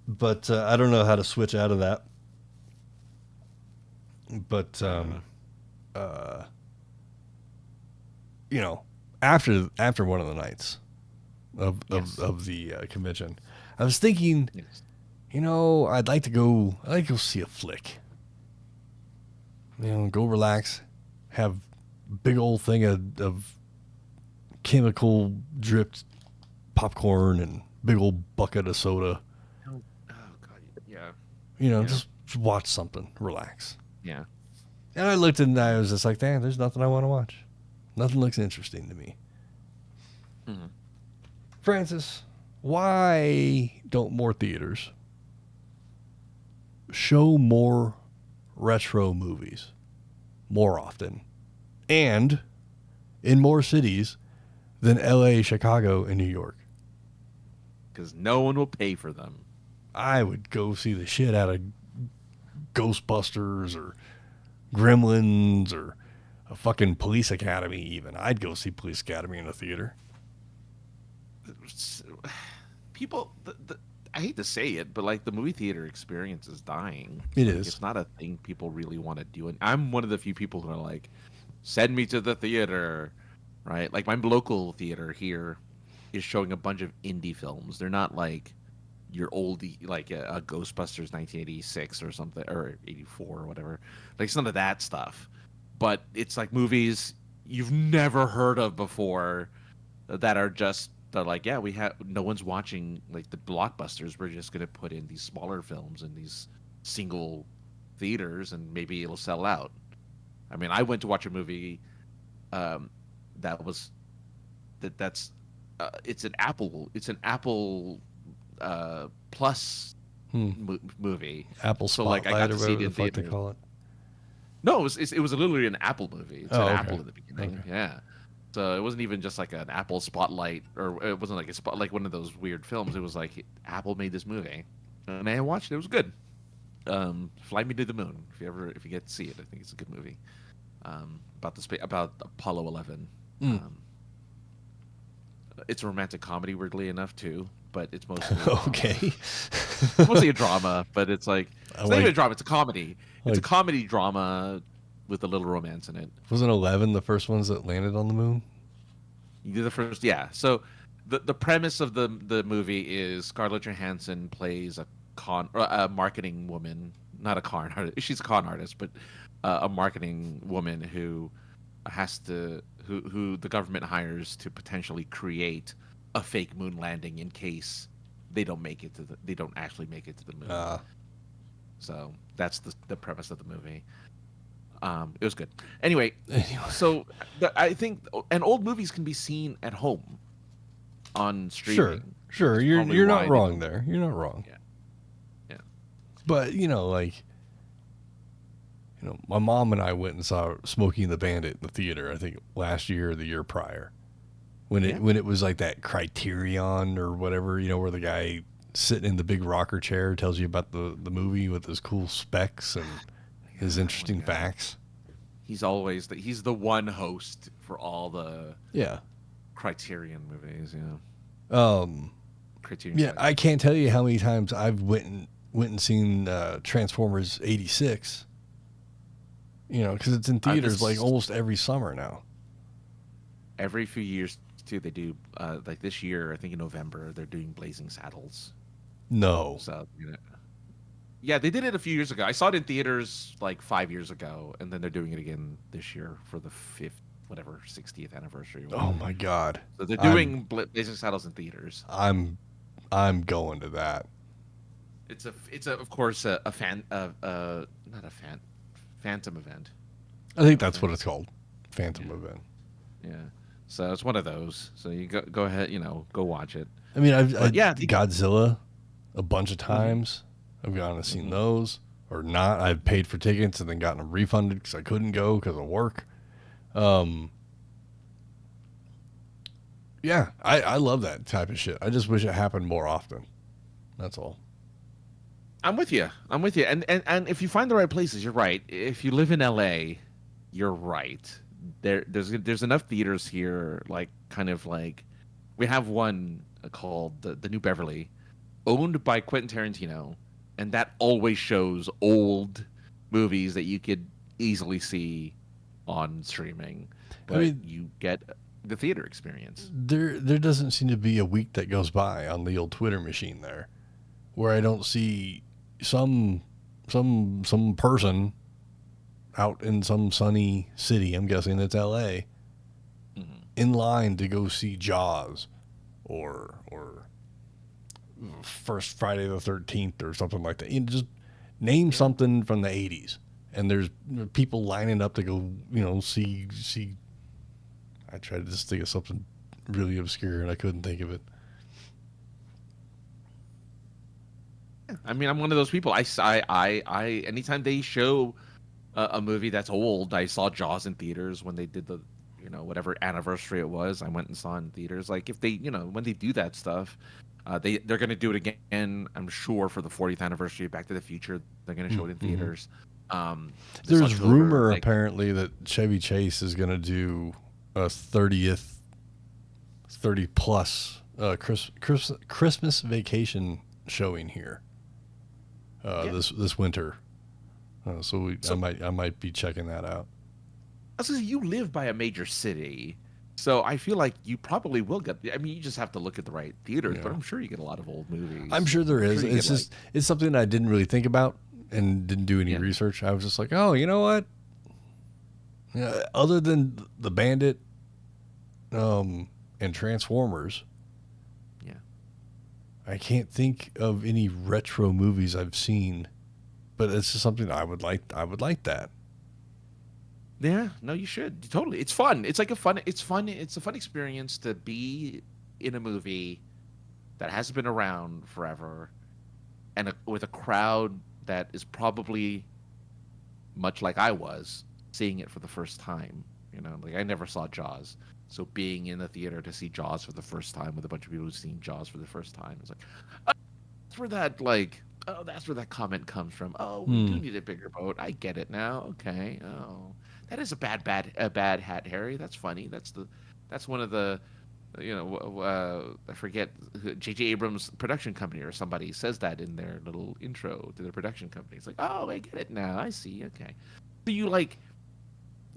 But I don't know how to switch out of that. But after one of the nights of the convention, I was thinking, I'd like to go see a flick. Go relax, have a big old thing of chemical dripped popcorn and big old bucket of soda. Oh God, yeah. Just watch something, relax. Yeah. And I looked and I was just like, damn, there's nothing I want to watch. Nothing looks interesting to me. Mm-hmm. Francis, why don't more theaters show more retro movies more often and in more cities than LA, Chicago, and New York? Because no one will pay for them. I would go see the shit out of Ghostbusters or Gremlins or a fucking Police Academy. Even I'd go see Police Academy in a theater. People, I hate to say it, but like the movie theater experience is dying. It Like, is. It's not a thing people really want to do, and I'm one of the few people who are like, send me to the theater, right? Like my local theater here is showing a bunch of indie films. They're not like your oldie, like a Ghostbusters 1986 or something, or 84 or whatever. Like it's none of that stuff. But it's like movies you've never heard of before that are just they're like, yeah, we have no one's watching like the blockbusters. We're just gonna put in these smaller films in these single theaters, and maybe it'll sell out. I mean, I went to watch a movie that was that's it's an Apple Plus Hmm. movie. Apple So like I Spotlight got or to see it whatever in the fuck they theater. call it. No, it was literally an Apple movie. It's Oh, an okay. Apple in the beginning. Okay. Yeah. So it wasn't even just like an Apple Spotlight, or it wasn't like a spot like one of those weird films. It was like Apple made this movie, and I watched it. It was good. Fly Me to the Moon. If you get to see it, I think it's a good movie. About about Apollo 11. Mm. It's a romantic comedy, weirdly enough, too, but it's mostly Okay. mostly a drama. But it's like I it's not even like- a drama; it's a comedy. It's a like- comedy drama with a little romance in it. Wasn't 11 the first ones that landed on the moon? You did the first, yeah. So the premise of the movie is Scarlett Johansson plays a marketing woman, not a con artist. She's a con artist, but a marketing woman who who the government hires to potentially create a fake moon landing in case they don't actually make it to the moon. So that's the premise of the movie. It was good. Anyway, so I think and old movies can be seen at home on streaming. Sure. That's You're probably you're why not they wrong don't- there. You're not wrong. Yeah. But like, my mom and I went and saw Smokey and the Bandit in the theater. I think last year or the year prior, when it was like that Criterion or whatever. Where the guy sitting in the big rocker chair tells you about the movie with his cool specs and his interesting facts. He's always he's the one host for all the Criterion movies. Criterion. Yeah, I can't tell you how many times I've went and seen Transformers '86. Because it's in theaters like almost every summer now. Every few years too, they do. Like this year, I think in November, they're doing Blazing Saddles. No. So yeah, they did it a few years ago. I saw it in theaters like 5 years ago, and then they're doing it again this year for the 60th anniversary. Oh my God! So they're doing Blazing Saddles in theaters. I'm going to that. It's of course a Phantom event. I think that's what it's called, Phantom event. Yeah. So it's one of those. So you go ahead, go watch it. I mean, I've Godzilla Godzilla a bunch of times. I've gone and seen those, or not. I've paid for tickets and then gotten them refunded because I couldn't go because of work. Yeah, I love that type of shit. I just wish it happened more often. That's all. I'm with you. And if you find the right places, you're right. If you live in LA, you're right. There's enough theaters here, like kind of like we have one called the New Beverly, owned by Quentin Tarantino, and that always shows old movies that you could easily see on streaming, but you get the theater experience. There doesn't seem to be a week that goes by on the old Twitter machine there where I don't see some person out in some sunny city, I'm guessing it's LA, in line to go see Jaws or First Friday the 13th or something like that. Just name something from the 80s, and there's people lining up to go, see. I tried to just think of something really obscure and I couldn't think of it. I mean, I'm one of those people. I anytime they show a movie that's old, I saw Jaws in theaters when they did the, whatever anniversary it was. I went and saw it in theaters. Like if they, when they do that stuff, they're going to do it again. I'm sure for the 40th anniversary of Back to the Future, they're going to show it in theaters. This There's October, rumor like, apparently that Chevy Chase is going to do a 30 plus Christmas vacation showing here yeah. this winter. I So might be checking that out. I was gonna say, you live by a major city, so I feel like you probably will get. I mean, you just have to look at the right theaters, but Yeah. I'm sure you get a lot of old I'm movies. sure there I'm is. sure you It's get like, just it's something I didn't really think about and didn't do any yeah, research. I was just like, oh, you know what? Other than the Bandit, and Transformers, yeah. I can't think of any retro movies I've seen. But it's just something I would like. I would like that. Yeah, no, you should totally. It's fun. It's like a fun. It's fun. It's a fun experience to be in a movie that hasn't been around forever, and with a crowd that is probably much like I was seeing it for the first time. You know, like I never saw Jaws, so being in the theater to see Jaws for the first time with a bunch of people who've seen Jaws for the first time, it's like, oh, that's where that like. Oh, that's where that comment comes from. Oh, we do Hmm. need a bigger boat. I get it now. Okay. Oh, that is a bad hat, Harry. That's funny. That's one of the, I forget, J.J. Abrams' production company or somebody says that in their little intro to their production company. It's like, oh, I get it now. I see. Okay. So you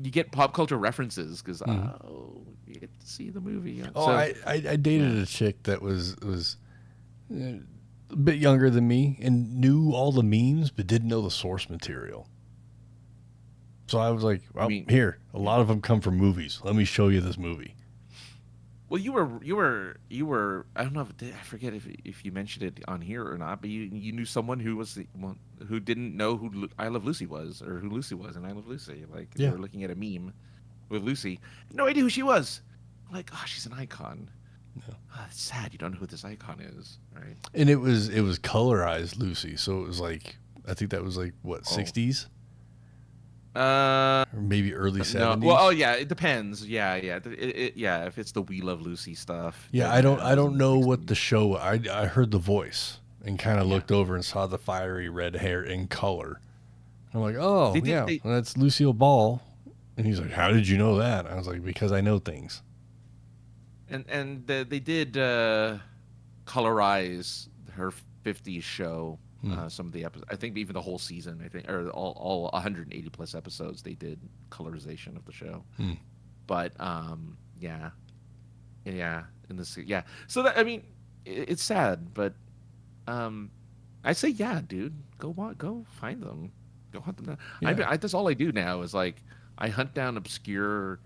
get pop culture references because Hmm. you get to see the movie. Oh, So I dated yeah, a chick that was a bit younger than me and knew all the memes but didn't know the source material. So I was like, I well, mean, here, a yeah. lot of them come from movies. Let me show you this movie. Well, you were. I don't know if I forget if you mentioned it on here or not, but you knew someone who was the one who didn't know who I Love Lucy was or who Lucy was in I Love Lucy. Like they Yeah. were looking at a meme with Lucy, no idea who she was. Like, oh, she's an icon. Yeah. Oh, it's sad you don't know who this icon is, right? And it was colorized Lucy, so it was like I think that was like what Oh, 60s uh, or maybe early no. Well, oh 70s. yeah, it depends. Yeah, yeah, yeah. If it's the We Love Lucy stuff, Yeah, then yeah, it I was in don't the know what the '60s. show. I heard the voice and kind of Yeah, looked over and saw the fiery red hair in color. I'm like, oh they did. yeah, They well, that's Lucille Ball. And he's like, how did you know that? I was like, because I know things. they did colorize her '50s show. Hmm. Some of the episodes, I think, even the whole season. I think, or all 180 plus episodes, they did colorization of the show. Hmm. But yeah, yeah, in this, yeah. So that I mean, it's sad, but um, I say, yeah, dude, go find them, go hunt them down. Yeah. That's all I do now is like I hunt down obscure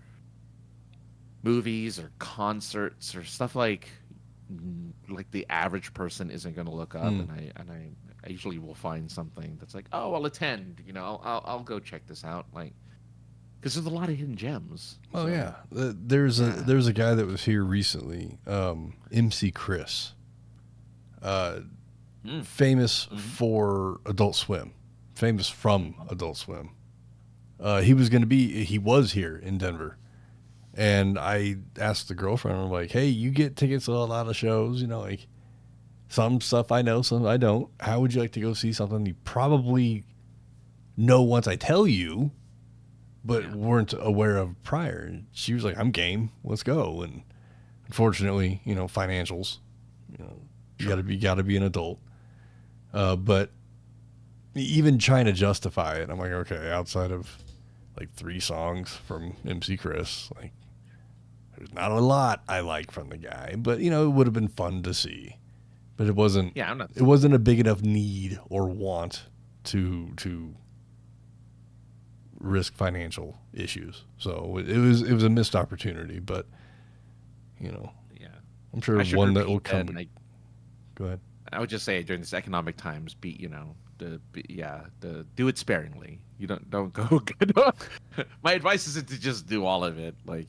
movies or concerts or stuff like the average person isn't going to look up, Hmm. and I usually will find something that's like, oh, I'll attend, I'll go check this out, like because there's a lot of hidden gems. Oh So yeah. There's yeah. a guy that was here recently, MC Chris, uh, Mm. famous Hmm. for Adult Swim, famous from Adult Swim. He was here in Denver. And I asked the girlfriend, I'm like, hey, you get tickets to a lot of shows, like some stuff I know, some I don't. How would you like to go see something you probably know once I tell you, but Yeah. weren't aware of prior? And she was like, I'm game, let's go. And unfortunately, financials, Sure. you gotta be an adult. But even trying to justify it, I'm like, okay, outside of like 3 songs from MC Chris, like there's not a lot I like from the guy, but it would have been fun to see. But it wasn't Yeah, I'm not. it wasn't a big enough need or want to risk financial issues. So it was a missed opportunity, but you know, Yeah, I'm sure I should one that will repeat that. come. And Go ahead. I would just say during this economic times, the do it sparingly. You don't go. My advice isn't to just do all of it. Like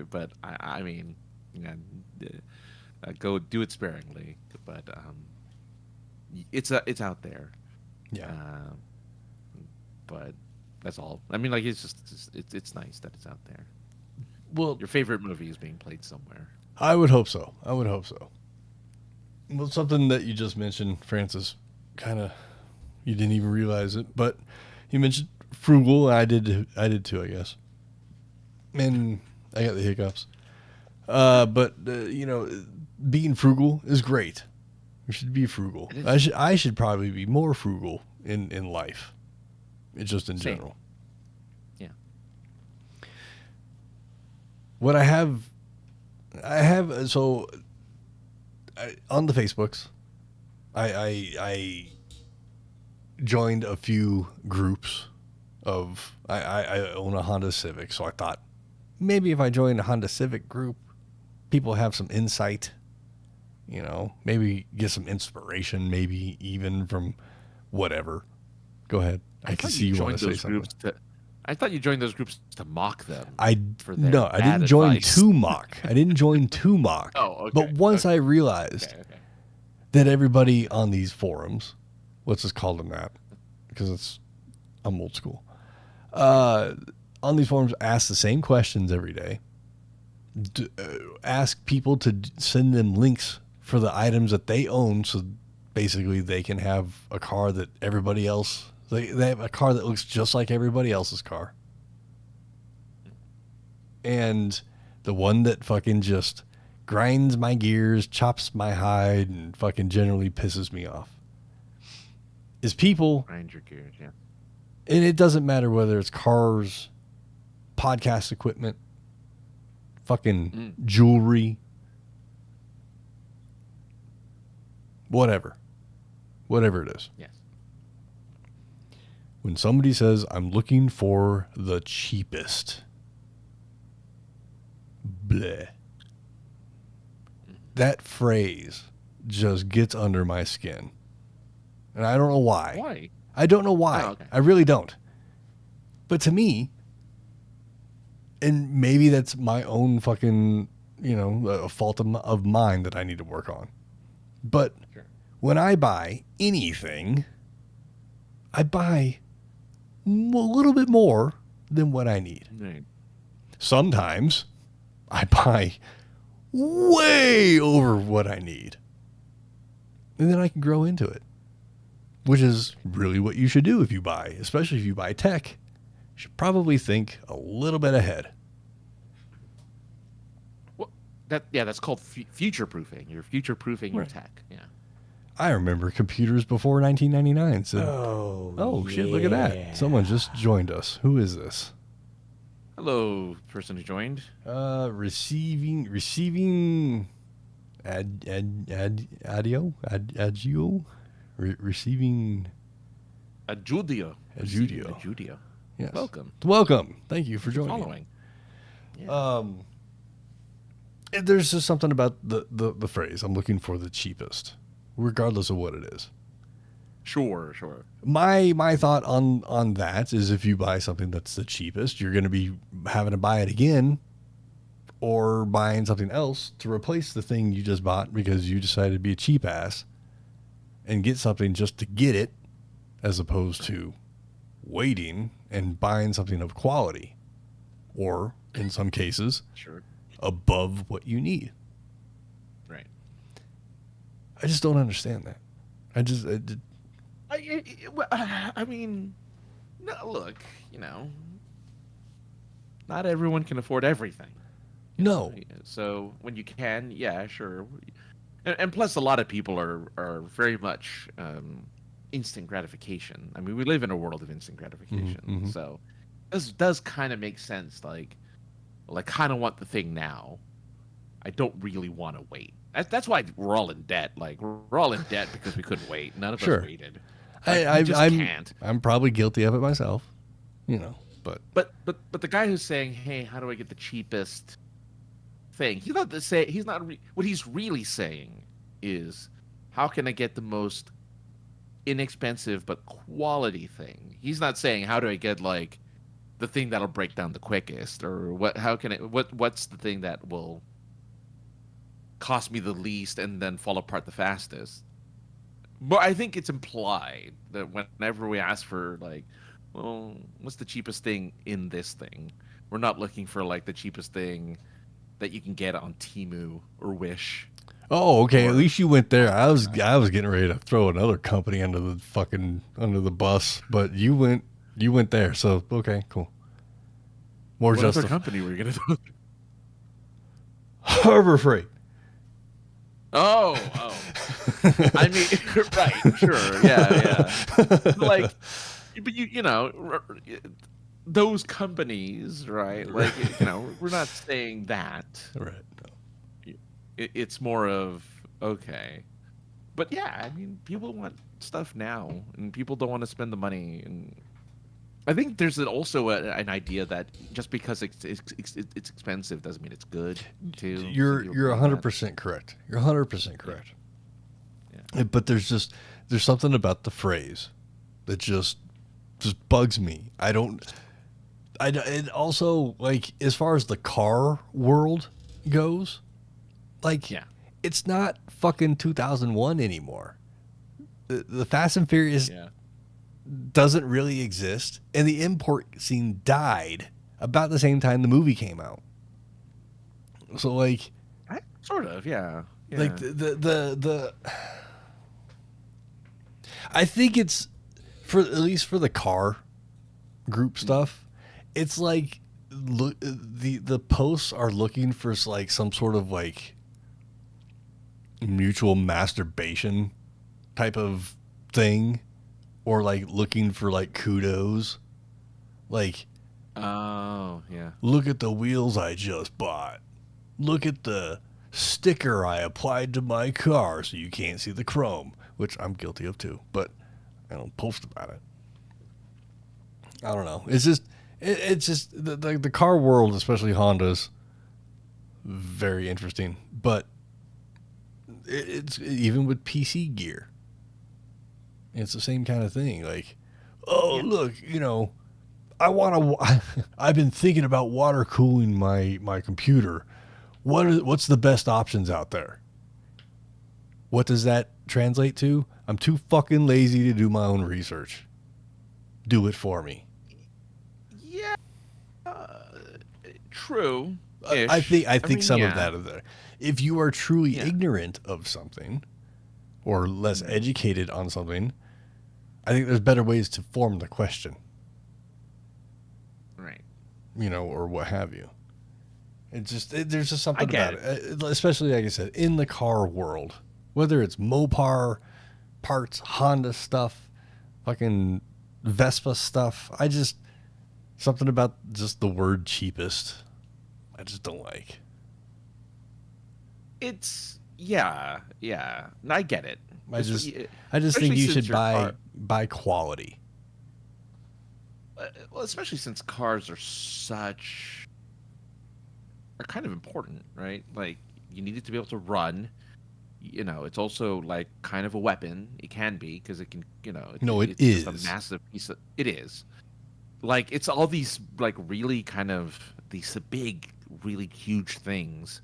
but I mean, yeah, go do it sparingly. But it's out there. Yeah. Um, but that's all. I mean, like it's nice that it's out there. Well, Your favorite movie is being played somewhere. I would hope so. I would hope so. Well, something that you just mentioned, Francis, kind of, you didn't even realize it, but You mentioned frugal. I did too, I guess. And I got the hiccups. But being frugal is great. We should be frugal. I should probably be more frugal in life. It's just in general. Yeah. What I have on the Facebooks, I joined a few groups of I own a Honda Civic, so I thought maybe if I join a Honda Civic group, people have some insight, maybe get some inspiration, maybe even from whatever. Go ahead. I can see you want to say something. I thought you joined those groups to mock them. I didn't join to mock. I didn't join to mock. Oh, okay. But once I realized that everybody on these forums, let's just call them that, because I'm old school. On these forums, ask the same questions every day. Ask people to send them links for the items that they own, so basically they can have a car that everybody else. They have a car that looks just like everybody else's car. And the one that fucking just grinds my gears, chops my hide, and fucking generally pisses me off is people. Grind your gears, yeah. And it doesn't matter whether it's cars, podcast equipment, fucking jewelry, whatever it is. Yes. When somebody says, I'm looking for the cheapest, bleh. That phrase just gets under my skin. And I don't know why. Why? I don't know why. Oh, okay. I really don't. But to me, and maybe that's my own fucking, a fault of mine that I need to work on. But when I buy anything, I buy a little bit more than what I need. Right. Sometimes I buy way over what I need. And then I can grow into it, which is really what you should do if you buy, especially if you buy tech. You should probably think a little bit ahead. Well, that's called future-proofing. You're future-proofing your tech. Yeah. I remember computers before 1999. So, shit, look at that. Someone just joined us. Who is this? Hello, person who joined. Receiving receiving Ajudio. Yes. Welcome. Thank you for joining. Following. Yeah. There's just something about the phrase, I'm looking for the cheapest, regardless of what it is. Sure. My thought on that is if you buy something that's the cheapest, you're going to be having to buy it again or buying something else to replace the thing you just bought because you decided to be a cheap ass and get something just to get it, as opposed to waiting and buying something of quality or, in some cases, above what you need. Right. I just don't understand that. I mean, no, look, not everyone can afford everything. No. So when you can, yeah, sure. And plus, a lot of people are very much instant gratification. I mean, we live in a world of instant gratification. Mm-hmm. So this does kind of make sense. Like, well, I kind of want the thing now. I don't really want to wait. That's why we're all in debt. Like, we're all in debt because we couldn't wait. None of us waited. Like, can't. I'm probably guilty of it myself, but the guy who's saying, "Hey, how do I get the cheapest thing?" He's not what he's really saying is, "How can I get the most inexpensive but quality thing?" He's not saying, "How do I get like the thing that'll break down the quickest?" or what's the thing that will cost me the least and then fall apart the fastest. But I think it's implied that whenever we ask for, like, well, what's the cheapest thing in this thing, we're not looking for, like, the cheapest thing that you can get on Temu or Wish. Oh, okay. At least you went there. I was getting ready to throw another company under the bus, but you went You went there, so okay, cool. More What other justified. company were you gonna do? Harbor Freight. Oh. I mean, right, sure, yeah. Like, but you know, those companies, right? Like, we're not saying that. Right. It's more of okay, but yeah, I mean, people want stuff now, and people don't want to spend the money. And I think there's also an idea that just because it's expensive doesn't mean it's good. Too. Some You're people you're believe that. 100% correct. You're 100% correct. Yeah. But there's something about the phrase that just bugs me. And also, like, as far as the car world goes, like, Yeah. it's not fucking 2001 anymore. The Fast and Furious Yeah. doesn't really exist, and the import scene died about the same time the movie came out. So, like, Sort of, yeah. like the I think it's for at least for the car group stuff. It's like the posts are looking for like some sort of like mutual masturbation type of thing, or like looking for like kudos, like, Oh, yeah. look at the wheels I just bought, look at the sticker I applied to my car so you can't see the chrome, which I'm guilty of too, but I don't post about it. I don't know. It's just the car world, especially Honda's, very interesting. But it's even with PC gear, it's the same kind of thing. Like, oh, look, I've been thinking about water cooling my computer. What's the best options out there? What does that translate to? I'm too fucking lazy to do my own research. Do it for me. Yeah. True. I think some of yeah. that is there. If you are truly Yeah. ignorant of something or less educated on something, I think there's better ways to form the question, Right. or what have you. There's just something get about it, especially like I said, in the car world, whether it's Mopar parts, Honda stuff, fucking Vespa stuff. Something about just the word cheapest, I just don't like. It's yeah. I get it. I just Especially think you since should your buy quality. well, especially since cars are kind of important, right? Like, you need it to be able to run. It's also like kind of a weapon. It can be because it can, No, it it's is. just a massive piece of. It is. Like, it's all these like really kind of these big, really huge things.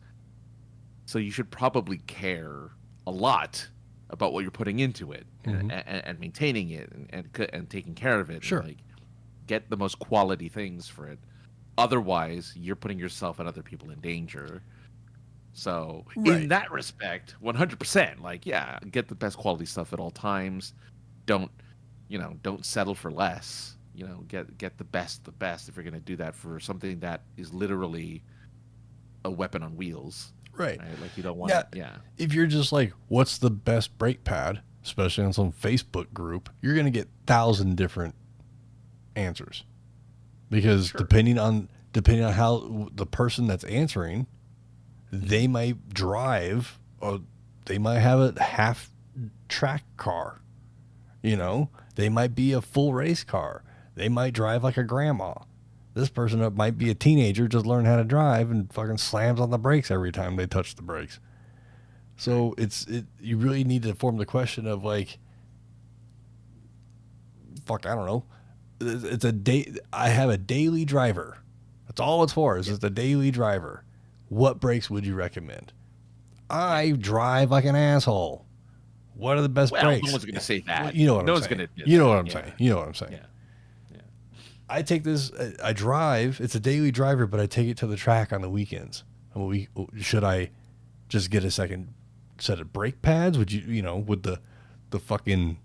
So you should probably care a lot about what you're putting into it, and maintaining it, and taking care of it. Sure. And, like, get the most quality things for it. Otherwise, you're putting yourself and other people in danger. So Right. in that respect, 100%, like, yeah, get the best quality stuff at all times. Don't settle for less. Get the best if you're going to do that for something that is literally a weapon on wheels. Right. Like, you don't want If you're just like, what's the best brake pad, especially on some Facebook group, you're going to get 1,000 different answers. Because depending on how the person that's answering, they might drive, or they might have a half track car. They might be a full race car. They might drive like a grandma. This person might be a teenager, just learn how to drive and fucking slams on the brakes every time they touch the brakes. So you really need to form the question of, like, fuck, I don't know. I have a daily driver. That's all it's for. Is just a daily driver. What brakes would you recommend? I drive like an asshole. What are the best brakes? No one's going to say that. Well, you know what no I'm one's saying. going to. You know what I'm saying. You know what I'm saying. Yeah. I take this. I drive. It's a daily driver, but I take it to the track on the weekends. Should I just get a second set of brake pads? Would you, with the fucking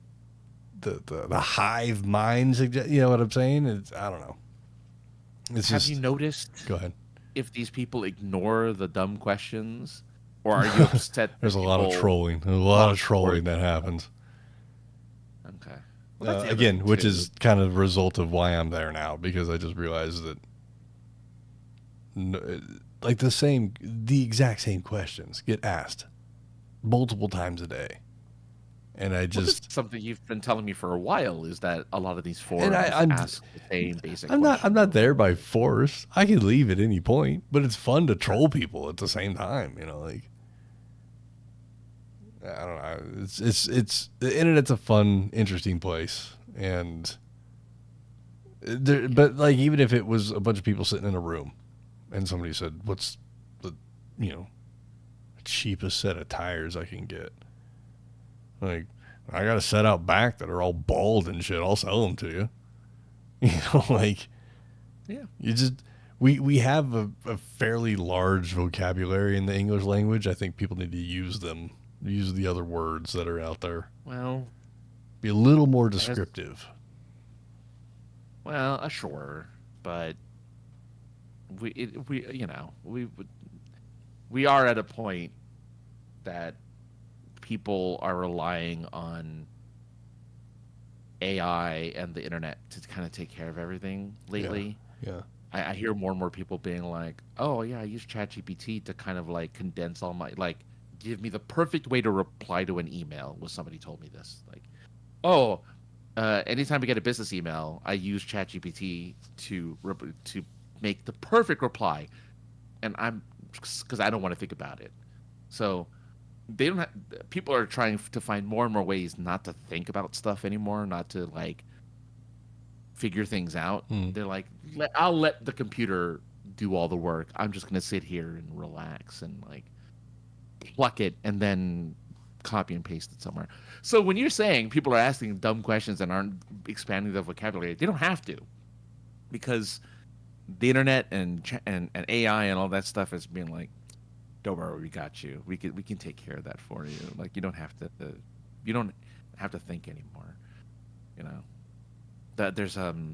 the hive mind. You know what I'm saying? I don't know. Have you noticed? Go ahead. If these people ignore the dumb questions, or are you upset? There's a lot of trolling. There's a lot of trolling that happens. Okay. Well, again, which is kind of a result of why I'm there now, because I just realized that like the exact same questions get asked multiple times a day. And I just something you've been telling me for a while is that a lot of these forums ask the same basic questions. I'm not there by force. I can leave at any point, but it's fun to troll people at the same time, you know, like I don't know. It's the internet's a fun, interesting place, and but like even if it was a bunch of people sitting in a room and somebody said, "What's the cheapest set of tires I can get?" Like, I got a set out back that are all bald and shit. I'll sell them to you. You know, like, yeah. You just we have a fairly large vocabulary in the English language. I think people need to use them. Use the other words that are out there. Well, be a little more descriptive. Well, sure, but we are at a point that people are relying on AI and the internet to kind of take care of everything lately. Yeah. I hear more and more people being like, "Oh yeah, I use ChatGPT to kind of like condense all my give me the perfect way to reply to an email." Was somebody told me this? Like, oh, anytime I get a business email, I use ChatGPT to make the perfect reply, and because I don't want to think about it. So they don't. People are trying to find more and more ways not to think about stuff anymore, not to like figure things out. They're like, I'll let the computer do all the work. I'm just gonna sit here and relax and like pluck it and then copy and paste it somewhere. So when you're saying people are asking dumb questions and aren't expanding their vocabulary, they don't have to, because the internet and AI and all that stuff is being like, don't worry, we got you. We can take care of that for you. Like you don't have to think anymore. You know, that there's the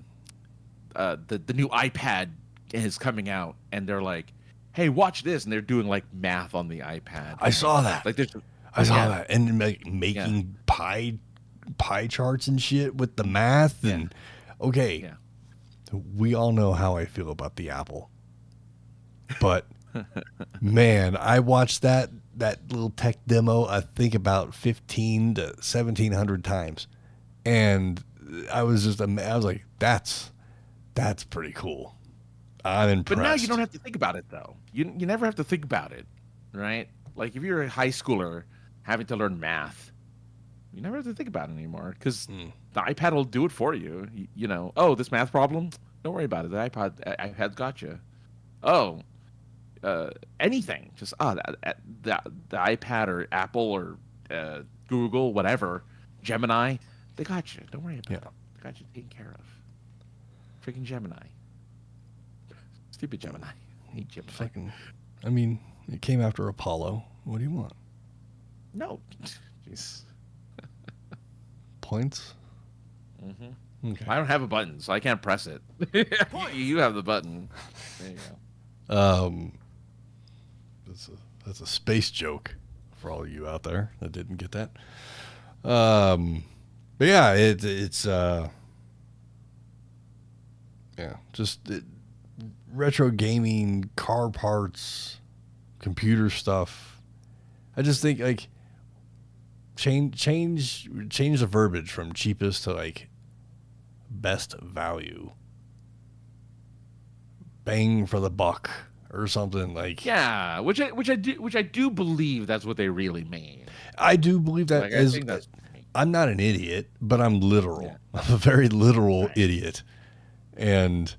new iPad is coming out, and they're like, hey, watch this, and they're doing like math on the iPad. I saw that. Like I saw that, and like making pie charts and shit with the math, and we all know how I feel about the Apple, but man, I watched that little tech demo I think about 1,500 to 1,700 times, and I was like, that's pretty cool. I'm impressed. But now you don't have to think about it, though. You never have to think about it, right? Like if you're a high schooler having to learn math, you never have to think about it anymore, because the iPad will do it for you. You know, oh, this math problem, don't worry about it. The iPad's got you. Oh, anything, just the iPad or Apple or Google, whatever, Gemini, they got you. Don't worry about it. They got you taken care of. Freaking Gemini. Stupid Gemini. I hate Gemini. I mean, it came after Apollo. What do you want? No. Jeez. Points? Mm-hmm. Okay. I don't have a button, so I can't press it. You have the button. There you go. That's a space joke for all of you out there that didn't get that. But yeah, it's retro gaming, car parts, computer stuff. I just think like change the verbiage from cheapest to like best value, bang for the buck or something like. Yeah, which I do believe that's what they really mean. I do believe that. Like, I think that's. I'm not an idiot, but I'm literal. Yeah. I'm a very literal idiot, and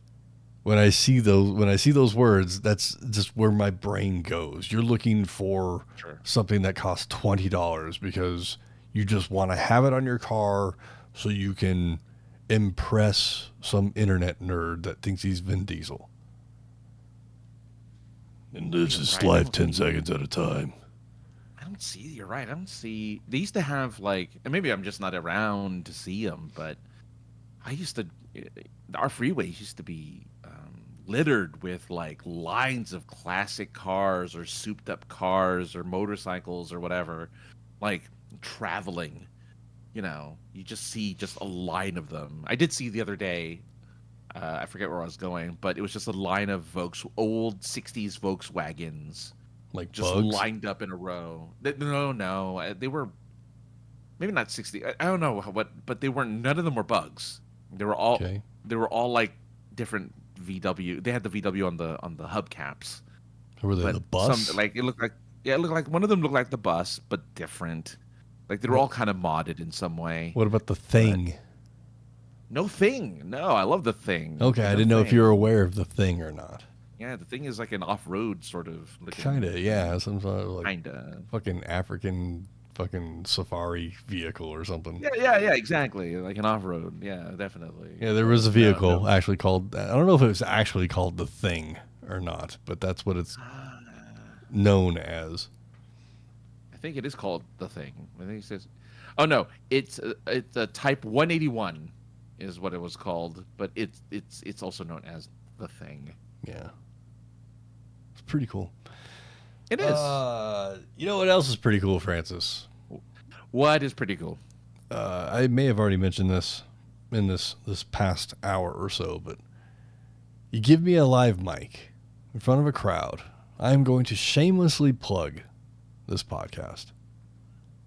when I see those words, that's just where my brain goes. You're looking for something that costs $20 because you just want to have it on your car so you can impress some internet nerd that thinks he's Vin Diesel. And lives his life 10 seconds at a time. I don't see. You're right. I don't see. They used to have like, and maybe I'm just not around to see them, but I used to. Our freeways used to be littered with like lines of classic cars or souped up cars or motorcycles or whatever, like traveling. You just see just a line of them. I did see the other day. I forget where I was going, but it was just a line of old '60s Volkswagens, Like just bugs? lined up in a row. No, they were maybe not 60. I don't know what, but they weren't. None of them were bugs. They were all Okay. they were all like different VW. They had the VW on the hubcaps, Were they but the bus? it looked like, yeah, it looked like one of them looked like the bus, but different. Like they were What, all kind of modded in some way. what about the But thing? no thing. No, I love the thing. Okay, I No didn't know if you were thing. aware of the thing or not. Yeah, the thing is like an off-road sort of looking Kinda, yeah. thing. Some sort of like Kinda. fucking African fucking safari vehicle or something. Yeah, exactly. Like an off-road. Yeah, definitely. Yeah, there was But a no, no. vehicle actually called, I don't know if it was actually called the thing or not, but that's what it's Uh, known as. I think it is called the thing. I think it says, oh no, it's a Type 181 is what it was called, but it's also known as the thing. Yeah. It's pretty cool. It is. You know what else is pretty cool, Francis? What is pretty cool? I may have already mentioned this in this past hour or so, but you give me a live mic in front of a crowd, I am going to shamelessly plug this podcast.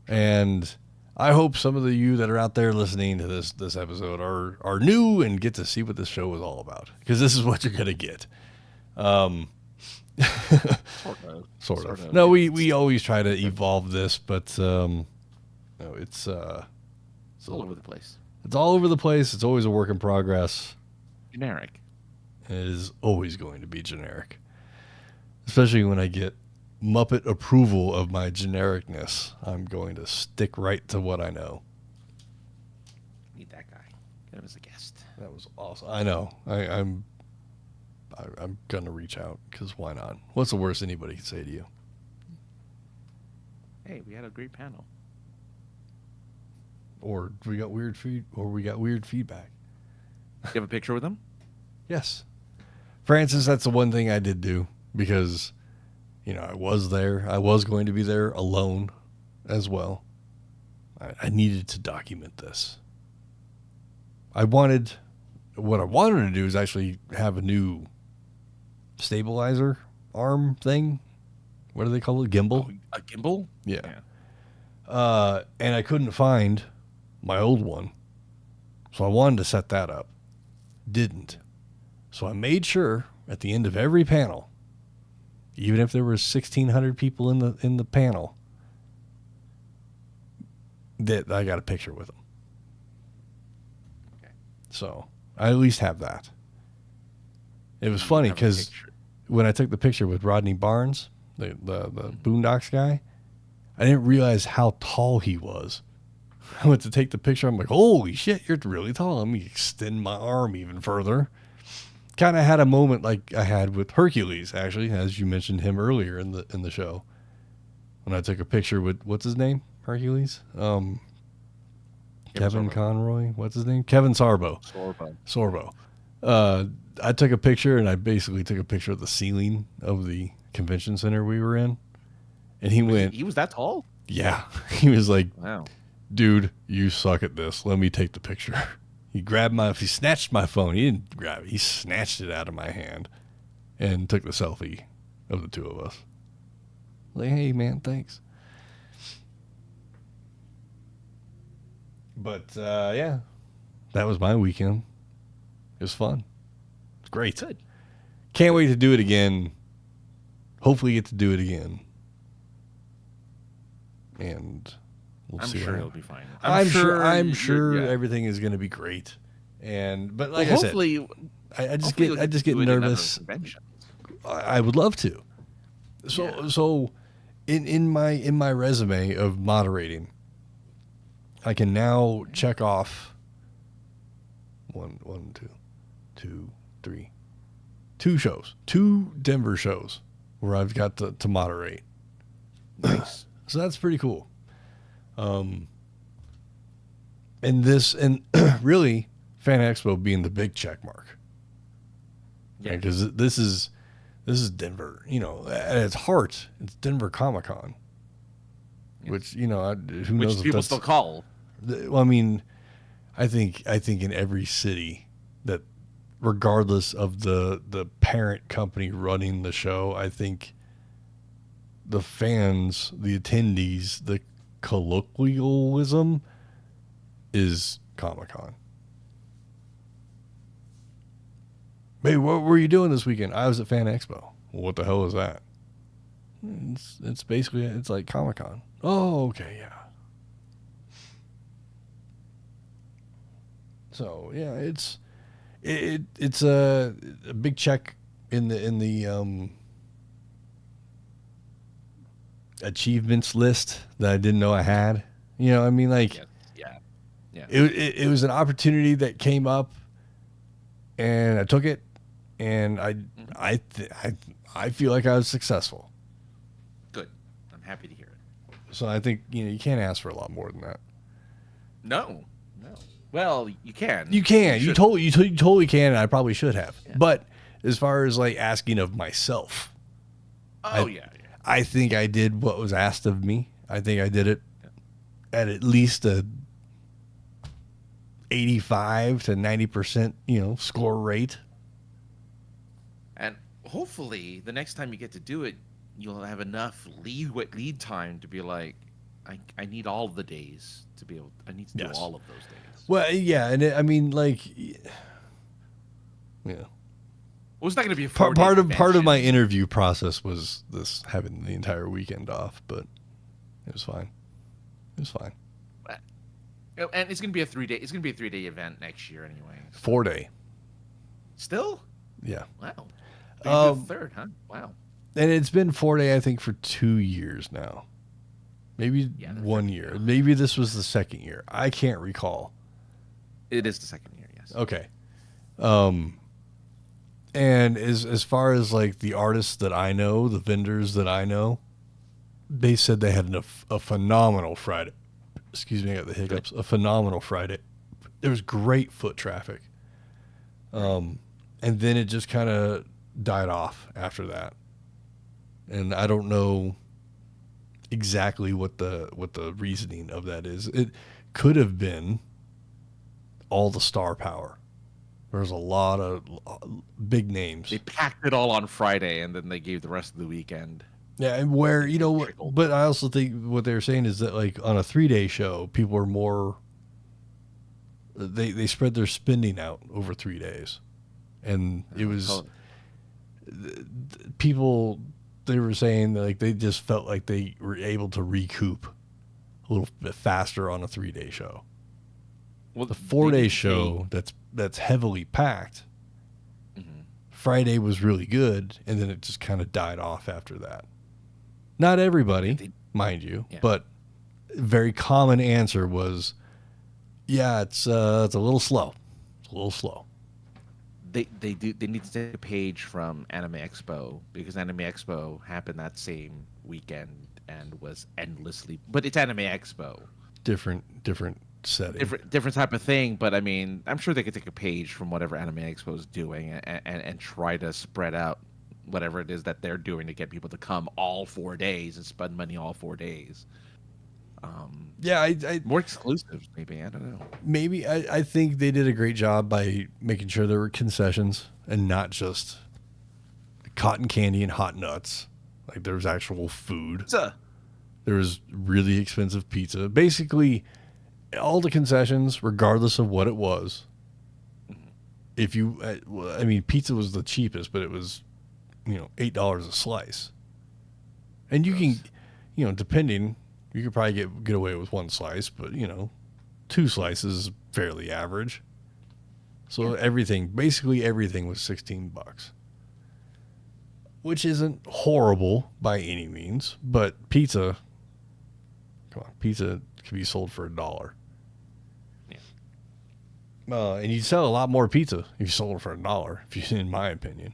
And I hope some of you that are out there listening to this episode are new and get to see what this show is all about, because this is what you're going to get. Sort of. No, we always try to evolve this, but no, it's all over the place. It's all over the place. It's always a work in progress. Generic. It is always going to be generic, especially when I get Muppet approval of my genericness. I'm going to stick right to what I know. Need that guy. Get him as a guest. That was awesome. I know. I'm gonna reach out, because why not? What's the worst anybody can say to you? Hey, we had a great panel. Or we got weird feedback. You have a picture with him? Yes, Francis. That's the one thing I did do, because I was there. I was going to be there alone as well. I needed to document this. What I wanted to do is actually have a new stabilizer arm thing. What do they call it? Gimbal? Oh, a gimbal? Yeah. And I couldn't find my old one. So I wanted to set that up. Didn't. So I made sure at the end of every panel, even if there was 1,600 people in the panel, that I got a picture with them. Okay. So I at least have that. It was funny Have a because picture. when I took the picture with Rodney Barnes, the Boondocks guy, I didn't realize how tall he was. I went to take the picture. I'm like, holy shit, you're really tall. Let me extend my arm even further. Kind of had a moment like I had with Hercules, actually, as you mentioned him earlier in the show. When I took a picture with, what's his name? Hercules? Kevin Sorbo. Conroy? What's his name? Kevin Sorbo. Sorbo. I took a picture, and I basically took a picture of the ceiling of the convention center we were in. And he went, He was that tall? yeah. He was like, Wow. dude, you suck at this. Let me take the picture. He snatched my phone. He didn't grab it. He snatched it out of my hand and took the selfie of the two of us. Like, hey, man, thanks. But, yeah, that was my weekend. It was fun. It's great. Good. Can't wait to do it again. Hopefully get to do it again. And we'll I'm see. sure it'll be fine. I'm sure everything is going to be great. But like I said, hopefully, I just get nervous. I would love to. So in my resume of moderating, I can now check off 2 shows, 2 Denver shows where I've got to moderate. Nice. So that's pretty cool. And really, FanExpo being the big check mark. Yeah. Because this is Denver. You know, at its heart, it's Denver Comic-Con. Yes. Which, you know, who Which knows if people that's... still call. Well, I mean, I think in every city that, regardless of the parent company running the show, I think the fans, the attendees, the colloquialism is Comic-Con. Hey, what were you doing this weekend? I was at FanExpo. Well, what the hell is that? It's basically, it's like Comic-Con. Oh, okay, yeah. So yeah, it's a big check in the achievements list that I didn't know I had. You know, I mean, like, yeah. It was an opportunity that came up, and I took it, and I feel like I was successful. Good. I'm happy to hear it. So I think, you know, you can't ask for a lot more than that. No. Well, you can. You can. You totally can, and I probably should have. Yeah. But as far as like asking of myself, I think I did what was asked of me. I think I did it at least a 85 to 90%, you know, score rate. And hopefully, the next time you get to do it, you'll have enough lead time to be like, I need all of the days to be able. I need to do all of those days. Well, yeah, and I mean, like, yeah. Well, it's not going to be a part of my interview process was this having the entire weekend off, but it was fine. It was fine. And it's going to be a 3-day. It's going to be a 3-day event next year, anyway. 4-day. Still? Yeah. Wow. Third, huh? Wow. And it's been 4-day, I think, for 2 years now. Maybe 1 year. Maybe this was the second year. I can't recall. It is the second year, yes. Okay. And as far as like the artists that I know, the vendors that I know, they said they had a phenomenal Friday. Excuse me, I got the hiccups. A phenomenal Friday. There was great foot traffic. And then it just kind of died off after that. And I don't know exactly what the reasoning of that is. It could have been all the star power. There's a lot of big names. They packed it all on Friday, and then they gave the rest of the weekend. Yeah, and where, you know, but I also think what they're saying is that, like, on a 3-day show, people are more, they spread their spending out over 3 days. And it was, people, they were saying that, like, they just felt like they were able to recoup a little bit faster on a 3-day show. Well, the 4-day show that's heavily packed, Friday was really good, and then it just kind of died off after that. Not everybody, mind you, but a very common answer was, yeah, it's a little slow. It's a little slow. They need to take a page from Anime Expo, because Anime Expo happened that same weekend and was endlessly, but it's Anime Expo. Different setting. Different type of thing, but I mean, I'm sure they could take a page from whatever Anime Expo is doing and try to spread out whatever it is that they're doing to get people to come all 4 days and spend money all 4 days. I more exclusives, maybe. I don't know. Maybe I think they did a great job by making sure there were concessions and not just cotton candy and hot nuts. Like, there was actual food. Pizza. There was really expensive pizza. Basically, all the concessions, regardless of what it was. If you, I mean, pizza was the cheapest, but it was, you know, $8 a slice. And you can, you know, depending, you could probably get away with 1 slice, but, you know, 2 slices is fairly average. So basically everything was $16, which isn't horrible by any means, but pizza could be sold for $1. And you'd sell a lot more pizza if you sold it for $1, in my opinion.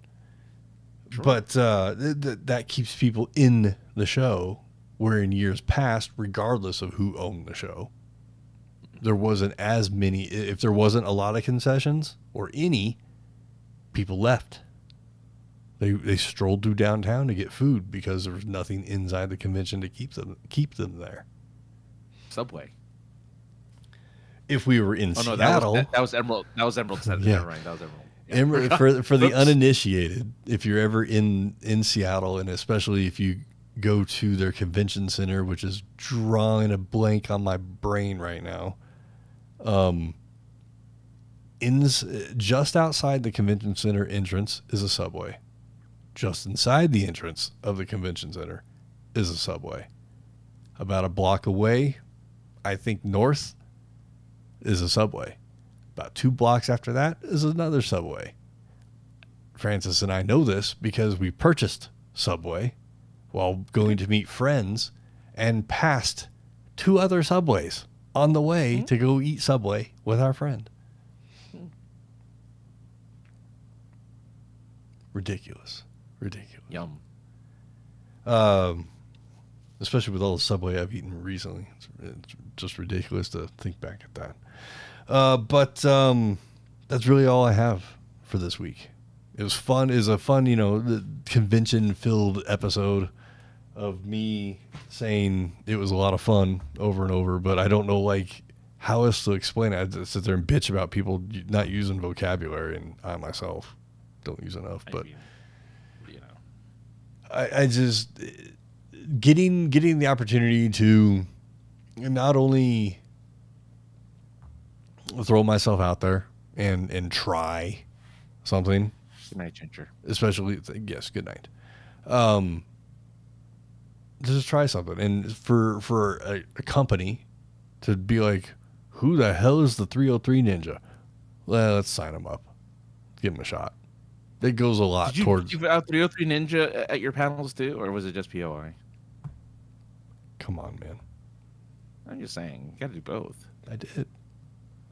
Sure. But that keeps people in the show where in years past, regardless of who owned the show, there wasn't as many. If there wasn't a lot of concessions or any, people left. They strolled through downtown to get food because there was nothing inside the convention to keep them there. Subway. If we were in Seattle, that was Emerald. That was Emerald Center. Yeah, right. That was Emerald. Yeah. For the uninitiated, if you're ever in Seattle, and especially if you go to their convention center, which is drawing a blank on my brain right now, just outside the convention center entrance is a Subway. Just inside the entrance of the convention center is a Subway. About a block away, I think north, is a Subway. About 2 blocks after that is another Subway. Francis and I know this because we purchased Subway while going to meet friends and passed 2 other Subways on the way to go eat Subway with our friend. Ridiculous. Yum. Especially with all the Subway I've eaten recently. It's just ridiculous to think back at that. But that's really all I have for this week. It was fun. It was a fun, convention-filled episode of me saying it was a lot of fun over and over, but I don't know, how else to explain it. I sit there and bitch about people not using vocabulary, and I myself don't use enough, but I just getting the opportunity to not only throw myself out there and try something. Good night, Ginger. Especially, yes, good night. Just try something, and for a company to be like, who the hell is the 303 Ninja? Well, let's sign them up, give them a shot. It goes a lot towards. Did you put out 303 Ninja at your panels too, or was it just POI? Come on, man. I'm just saying, you got to do both. I did.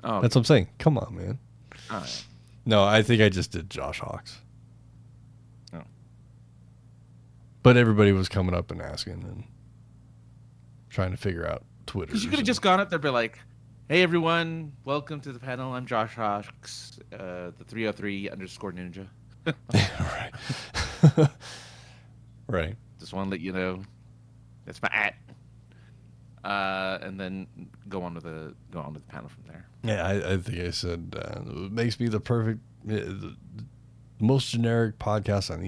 Oh, that's what I'm saying. Come on, man. All right. No, I think I just did Josh Hawks. Oh. But everybody was coming up and asking and trying to figure out Twitter. Because you could have just gone up there and be like, hey, everyone, welcome to the panel. I'm Josh Hawks, the 303_Ninja. Right. Right. Just want to let you know that's my @ and then go on to the panel from there. Yeah, I think I said it makes me the perfect, the most generic podcast on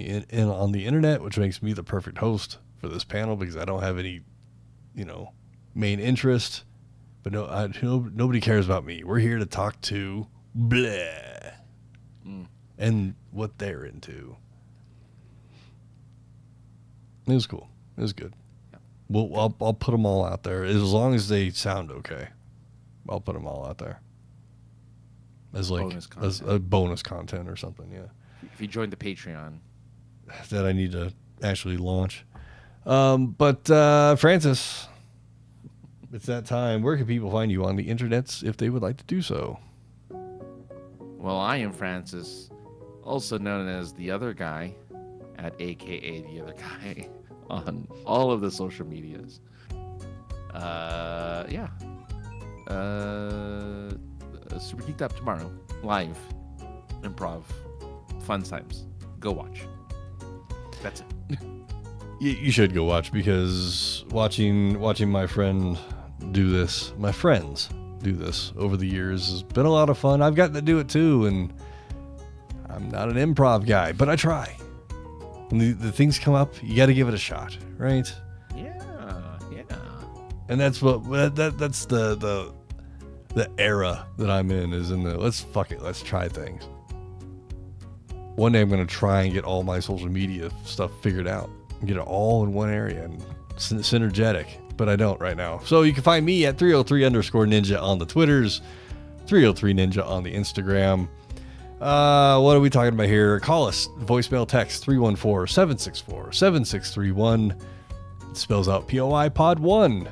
the internet, which makes me the perfect host for this panel because I don't have any, main interest. But nobody cares about me. We're here to talk to blah and what they're into. It was cool. It was good. Yeah. Well, I'll put them all out there as long as they sound okay. I'll put them all out there as a bonus content or something. Yeah. If you join the Patreon, that I need to actually launch. But Francis, it's that time. Where can people find you on the internets if they would like to do so? Well, I am Francis, also known as the other guy, at AKA the other guy, on all of the social medias. Super Geeked Up tomorrow, live, improv, fun times. Go watch. That's it. You should go watch, because watching my friends do this over the years has been a lot of fun. I've gotten to do it too, and I'm not an improv guy, but I try. When the things come up, you got to give it a shot, right? Yeah. And that's that's the era that I'm in, is in the let's try things. One day I'm going to try and get all my social media stuff figured out and get it all in one area and synergetic, but I don't right now. So you can find me at 303_Ninja on the Twitters, 303 Ninja on the Instagram. What are we talking about here? Call us, voicemail, text 314-764-7631. It spells out POI Pod 1.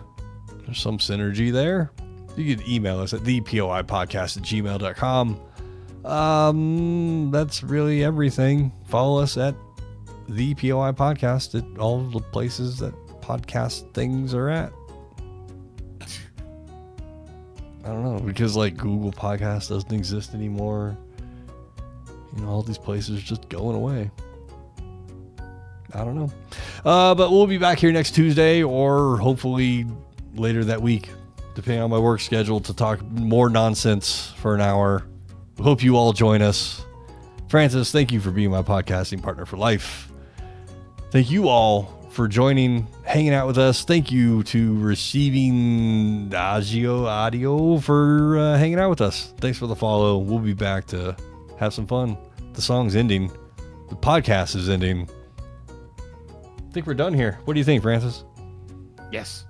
There's some synergy there. You can email us at thepoipodcast@gmail.com. That's really everything. Follow us at the POI Podcast at all the places that podcast things are at. I don't know, because like Google Podcast doesn't exist anymore. You know, all these places are just going away. I don't know. But we'll be back here next Tuesday, or hopefully later that week, depending on my work schedule, to talk more nonsense for an hour. Hope you all join us. Francis, thank you for being my podcasting partner for life. Thank you all for joining, hanging out with us. Thank you to Receiving Audio for hanging out with us. Thanks for the follow. We'll be back to have some fun. The song's ending. The podcast is ending. I think we're done here. What do you think, Francis? Yes.